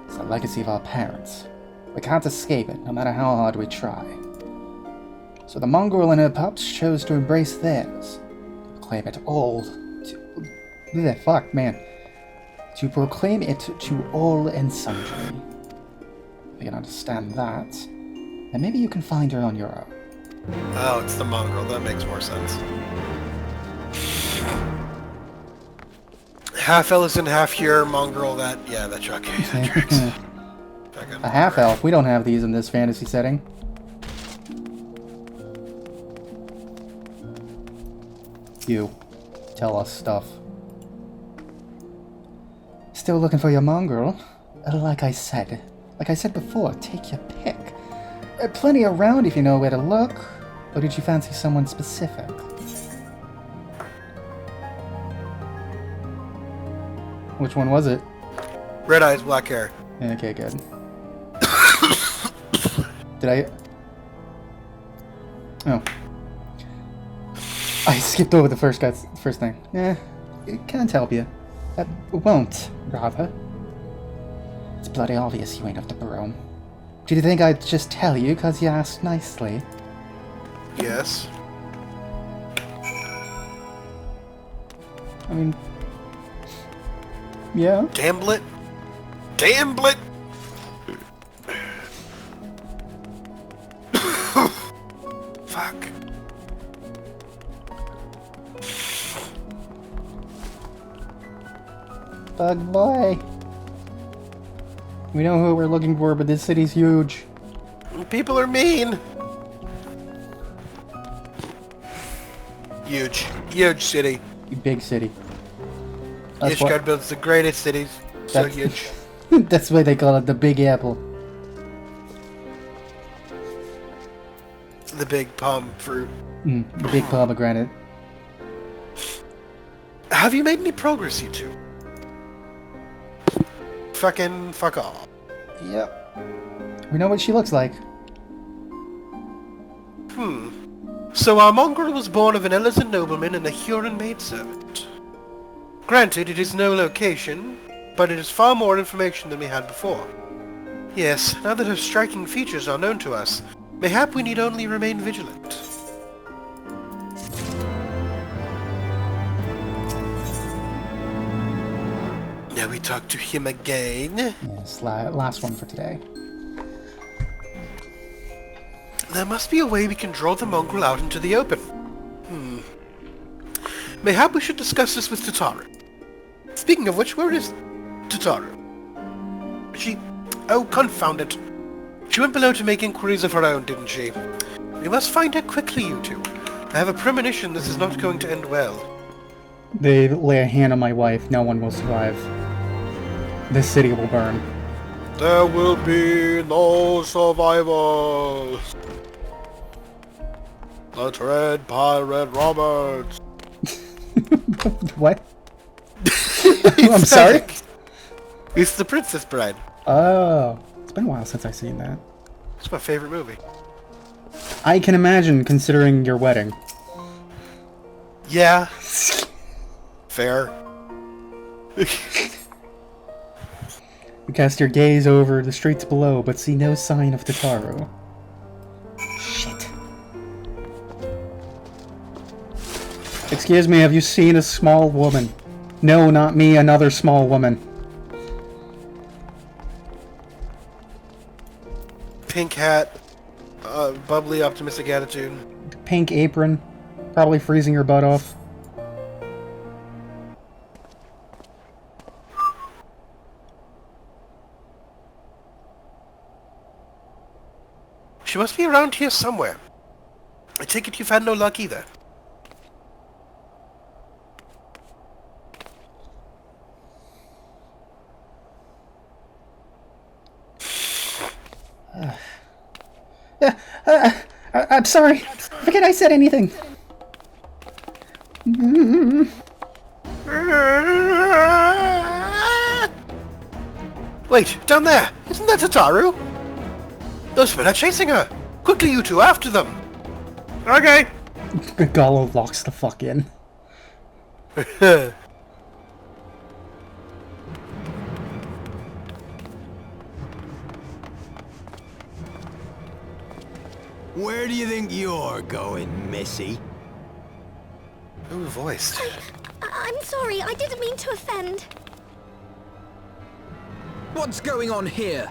It's the legacy of our parents. We can't escape it, no matter how hard we try. So the mongrel and her pups chose to embrace theirs, to proclaim it all to proclaim it to all and sundry. If you can understand that, then maybe you can find her on your own. Oh, it's the mongrel. That makes more sense. Half Ellison, half your mongrel. That tracks. A half elf. We don't have these in this fantasy setting. You. Tell us stuff. Still looking for your mongrel? Like I said before, take your pick. Plenty around if you know where to look. Or did you fancy someone specific? Which one was it? Red eyes, black hair. Okay, good. Did I... Oh. I skipped over the first thing. It can't help you. Won't, rather. It's bloody obvious you ain't of the Baron. Did you think I'd just tell you because you asked nicely? Yes. I mean... Yeah? Gamblet? Gamblet? Fuck. Bug boy. We know who we're looking for, but this city's huge. People are mean. Huge. Huge city. Big city. Ishgard builds the greatest cities. So huge. That's why they call it the Big Apple. The big palm fruit. The big pomegranate. Have you made any progress, you two? Fuck off. Yep. We know what she looks like. So our mongrel was born of an Ellison nobleman and a Huron maidservant. Granted, it is no location, but it is far more information than we had before. Yes, now that her striking features are known to us, mayhap we need only remain vigilant. Now we talk to him again. Yes, last one for today. There must be a way we can draw the mongrel out into the open. Mayhap we should discuss this with Tataru. Speaking of which, where is Tataru? Oh, confound it. She went below to make inquiries of her own, didn't she? We must find her quickly, you two. I have a premonition this is not going to end well. They lay a hand on my wife. No one will survive. This city will burn. There will be no survivors. The Dread Pirate Roberts. What? I'm sorry? It's The Princess Bride. Oh. It's been a while since I've seen that. It's my favorite movie. I can imagine, considering your wedding. Yeah. Fair. You cast your gaze over the streets below, but see no sign of Tataru. Shit. Excuse me, have you seen a small woman? No, not me, another small woman. Pink hat, bubbly, optimistic attitude. Pink apron, probably freezing her butt off. She must be around here somewhere. I take it you've had no luck either. I'm sorry. Forget I said anything. Wait, down there! Isn't that Tataru? Those men are chasing her! Quickly, you two, after them! Okay! Gallo locks the fuck in. Where do you think you're going, Missy? Who voiced? I'm sorry, I didn't mean to offend. What's going on here?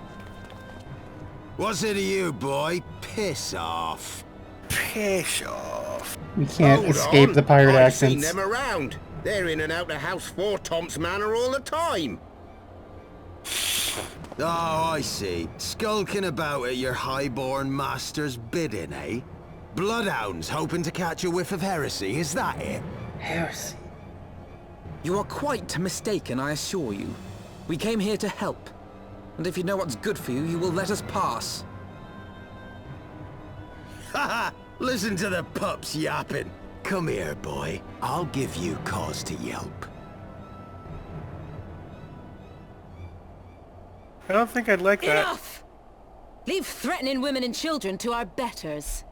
What's it to you, boy? Piss off. Piss off. You can't escape the pirate I've seen accents. them around. They're in and out the house 4 Tom's Manor all the time. Oh, I see. Skulking about at your highborn master's bidding, eh? Bloodhounds hoping to catch a whiff of heresy, is that it? Heresy. You are quite mistaken, I assure you. We came here to help. And if you know what's good for you, you will let us pass. Haha! Listen to the pups yapping. Come here, boy. I'll give you cause to yelp. I don't think I'd like that. Enough! Leave threatening women and children to our betters.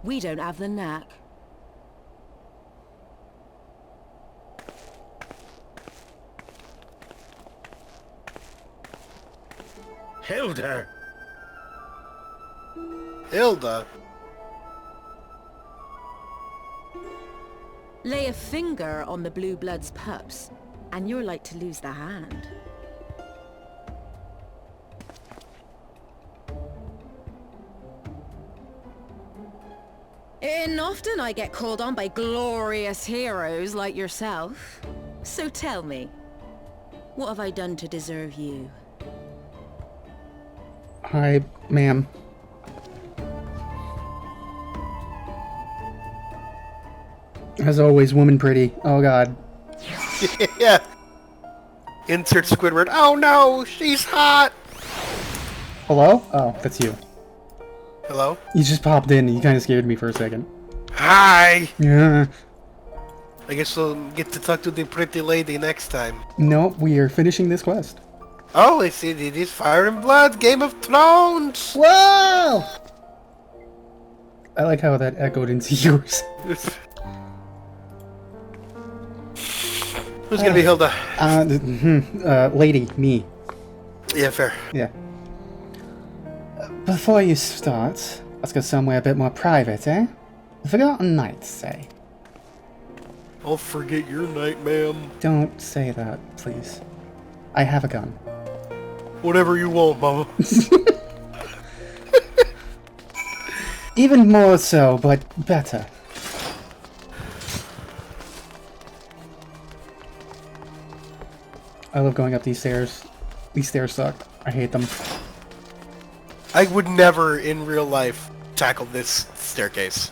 We don't have the knack. Hilda! Hilda? Lay a finger on the Blue Blood's pups, and you're like to lose the hand. And often I get called on by glorious heroes like yourself. So tell me, what have I done to deserve you? Hi, ma'am. As always, woman pretty. Oh god. Yeah. Insert Squidward. Oh no, she's hot! Hello? Oh, that's you. Hello? You just popped in and you kind of scared me for a second. Hi! Yeah. I guess we'll get to talk to the pretty lady next time. No, we are finishing this quest. Oh, I see. It is Fire and Blood, Game of Thrones! Whoa! I like how that echoed into yours. Who's gonna be Hilda? Lady, me. Yeah, fair. Yeah. Before you start, let's go somewhere a bit more private, eh? The Forgotten Knights, say. I'll forget your night, ma'am. Don't say that, please. I have a gun. Whatever you want, mama. Even more so, but better. I love going up these stairs. These stairs suck. I hate them. I would never, in real life, tackle this staircase.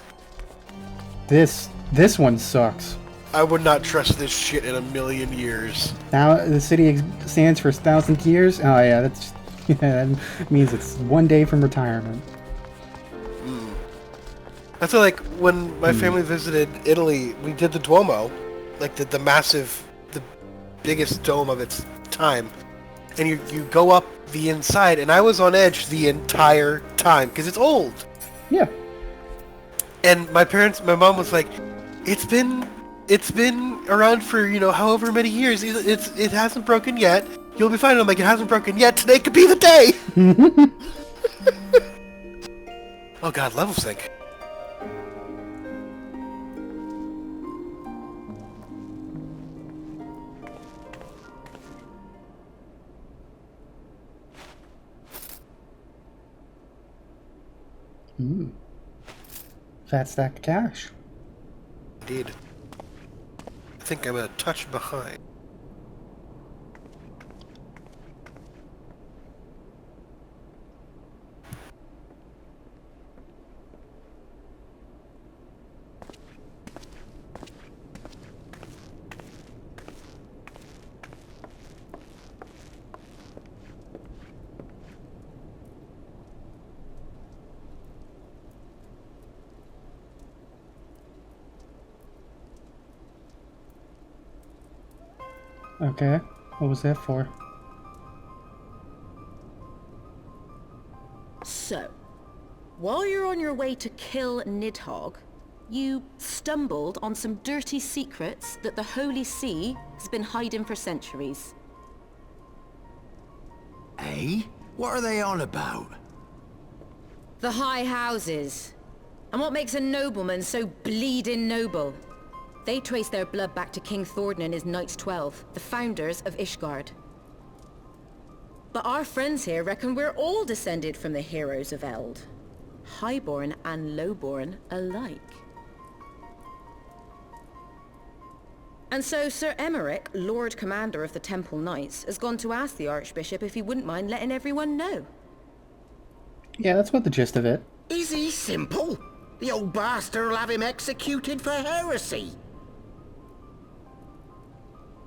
This one sucks. I would not trust this shit in a million years. Now the city stands for 1,000 years. Oh yeah, that's yeah, that means it's one day from retirement. I feel like when my family visited Italy, we did the Duomo, like the massive, the biggest dome of its time, and you go up the inside, and I was on edge the entire time because it's old. Yeah. And my mom was like, it's been It's been around for, however many years. It hasn't broken yet. You'll be fine. I'm like, it hasn't broken yet. Today could be the day! Oh god, level sync. Fat stack of cash. Indeed. I think I'm a touch behind. Okay, what was that for? So, while you're on your way to kill Nidhogg, you stumbled on some dirty secrets that the Holy See has been hiding for centuries. Eh? What are they on about? The High Houses. And what makes a nobleman so bleeding noble? They trace their blood back to King Thordan and his Knights 12, the founders of Ishgard. But our friends here reckon we're all descended from the heroes of Eld. Highborn and lowborn alike. And so Sir Emmerich, Lord Commander of the Temple Knights, has gone to ask the Archbishop if he wouldn't mind letting everyone know. Yeah, that's what the gist of it. Is he simple? The old bastard will have him executed for heresy.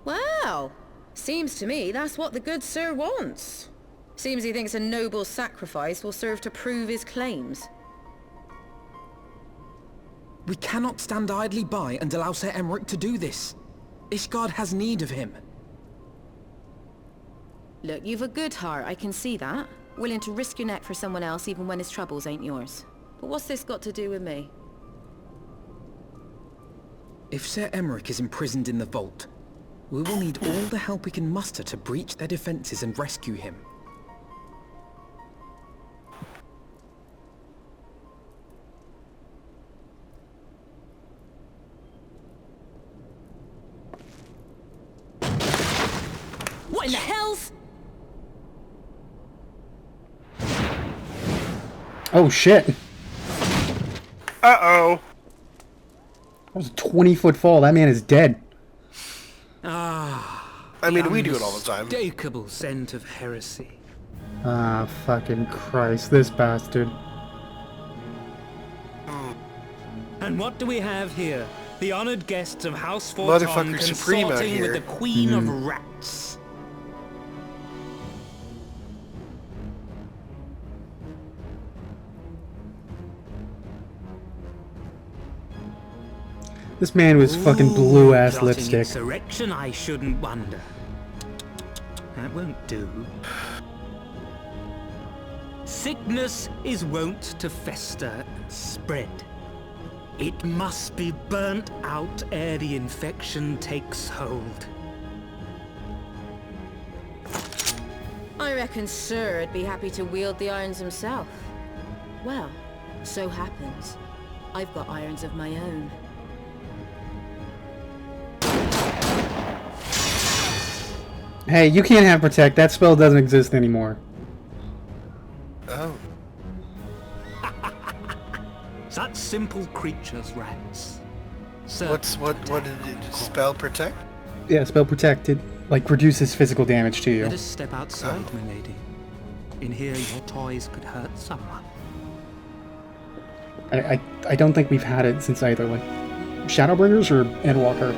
Well, seems to me that's what the good sir wants. Seems he thinks a noble sacrifice will serve to prove his claims. We cannot stand idly by and allow Sir Emmerich to do this. Ishgard has need of him. Look, you've a good heart, I can see that. Willing to risk your neck for someone else even when his troubles ain't yours. But what's this got to do with me? If Sir Emmerich is imprisoned in the vault, we will need all the help we can muster to breach their defenses and rescue him. What in the hell's... Oh shit! Uh-oh. That was a 20-foot fall. That man is dead. I mean, we do it all the time. Unmistakable scent of heresy. Ah, fucking Christ, this bastard. And what do we have here? The honored guests of House Forton Motherfucker Supreme out consorting with here. the Queen of Rats. This man was fucking blue-ass Plotting lipstick. Insurrection, I shouldn't wonder. That won't do. Sickness is wont to fester and spread. It must be burnt out ere the infection takes hold. I reckon Sir'd be happy to wield the irons himself. Well, so happens I've got irons of my own. Hey, you can't have Protect. That spell doesn't exist anymore. Oh. Such simple creatures, rats. So What did it spell protect? Yeah, spell Protect. It, like, reduces physical damage to you. let us step outside, milady. In here, your toys could hurt someone. I don't think we've had it since either, like, Shadowbringers or Endwalker.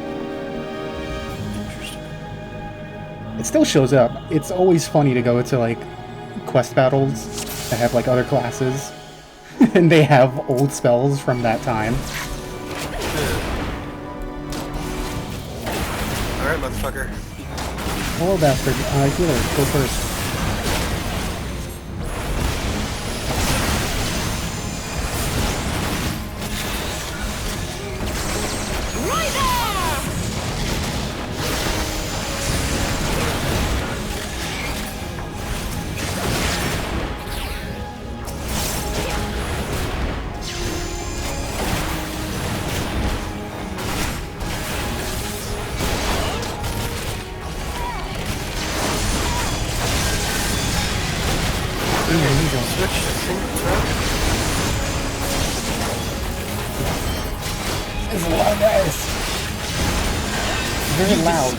It still shows up. It's always funny to go to, like, quest battles that have, like, other classes. And they have old spells from that time. Alright, motherfucker. Hello, bastard. Healer, go first. Right there! There's a lot of guys. Very loud.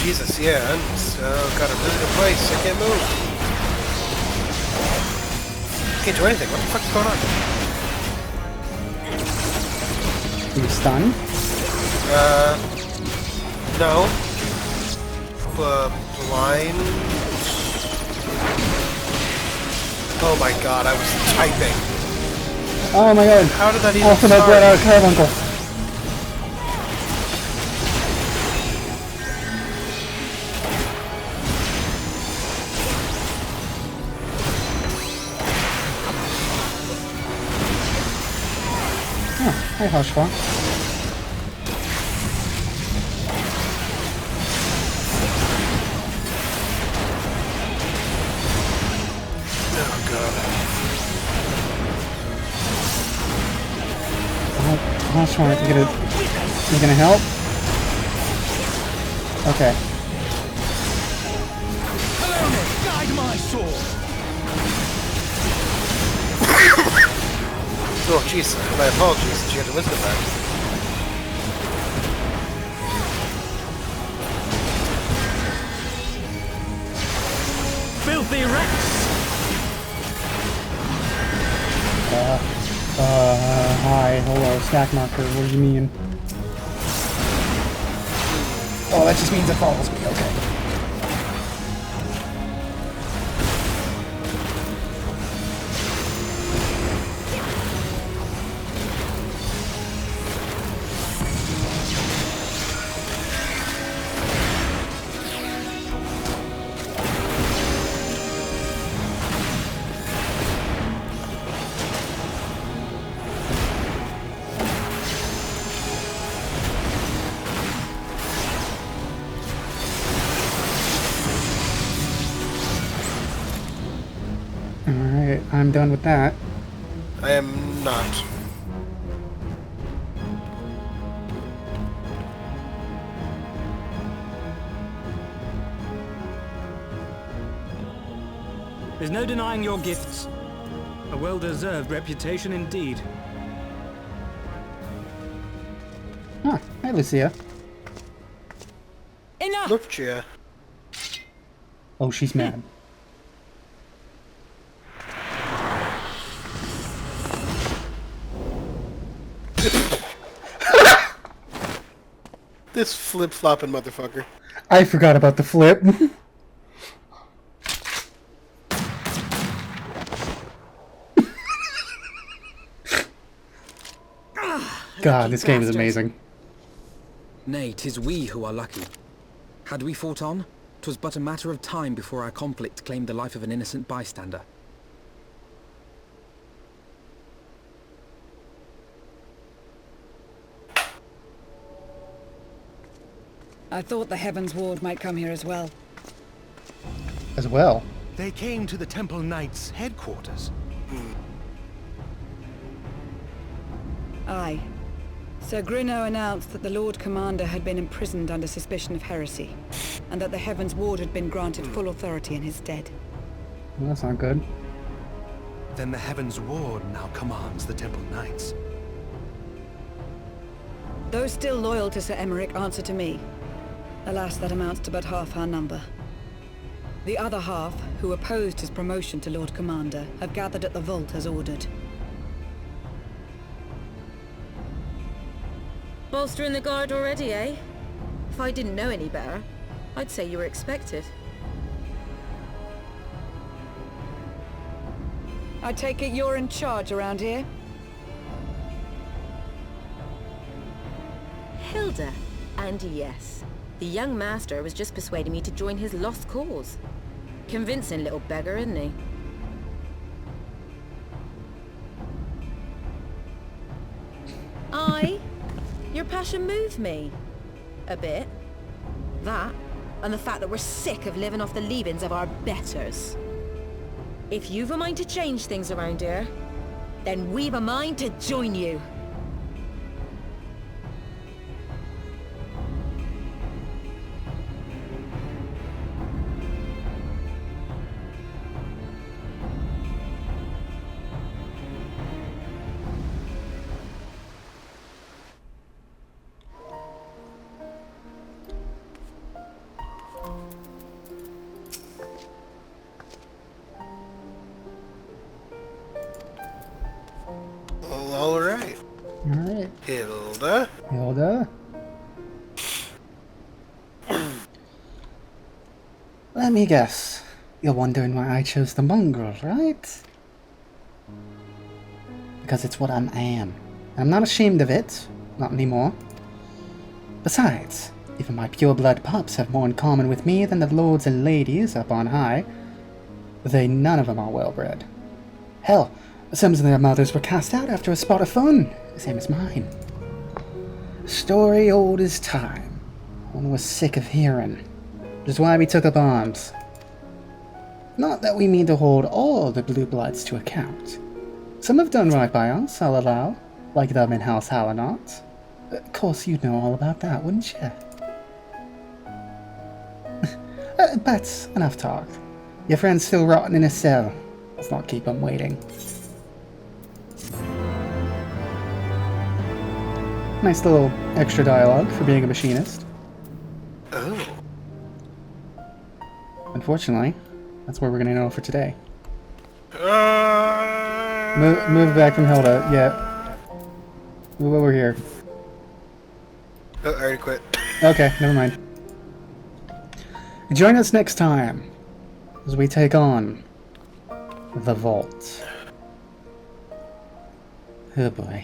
Jesus, yeah. Got a really good place. I can't move. Can't do anything. What the fuck's going on? Are you stunned? No. Blind. Oh my god, I was typing. Oh my god. How did that even also start? my bread out of carbuncle. Oh, hi Hushfar. Hushfar, you gonna help? Okay. Guide my sword. Oh, jeez. My apologies. She had to wisdom that. Filthy Rex! Hi, hello, stack marker, what do you mean? Oh, that just means it follows me, okay. Alright, I'm done with that. I am not. There's no denying your gifts. A well-deserved reputation indeed. Huh, hi Lucia. Enough! Lucia. Oh, she's mad. This flip-flopping motherfucker. I forgot about the flip. God, this game is amazing. Nay, 'tis we who are lucky. Had we fought on, 'twas but a matter of time before our conflict claimed the life of an innocent bystander. I thought the Heavensward might come here as well. As well? They came to the Temple Knights' headquarters. Aye. Sir Grinno announced that the Lord Commander had been imprisoned under suspicion of heresy, and that the Heavensward had been granted full authority in his stead. Well, that's not good. Then the Heavensward now commands the Temple Knights. Those still loyal to Sir Emmerich answer to me. Alas, that amounts to but half our number. The other half, who opposed his promotion to Lord Commander, have gathered at the vault as ordered. Bolstering the guard already, eh? If I didn't know any better, I'd say you were expected. I take it you're in charge around here? Hilda. And yes, the young master was just persuading me to join his lost cause. Convincing little beggar, isn't he? Your passion moved me. A bit. That, and the fact that we're sick of living off the leavings of our betters. If you've a mind to change things around here, then we've a mind to join you. Alright. Hilda. Hilda. Let me guess. You're wondering why I chose the mongrel, right? Because it's what I am. I'm not ashamed of it. Not anymore. Besides, even my pure-blood pups have more in common with me than the lords and ladies up on high. None of them are well-bred. Hell, some of their mothers were cast out after a spot of fun, same as mine. Story old as time. One was sick of hearing. Which is why we took up arms. Not that we mean to hold all the blue bloods to account. Some have done right by us, I'll allow, like them in House Hallinot. Of course you'd know all about that, wouldn't you? But enough talk. Your friend's still rotting in a cell. Let's not keep him waiting. Nice little extra dialogue for being a machinist. Oh. Unfortunately, that's where we're gonna know for today. Move back from Hilda. Yeah. Move over here. Oh, I already quit. Okay, never mind. Join us next time as we take on the Vault. Oh boy.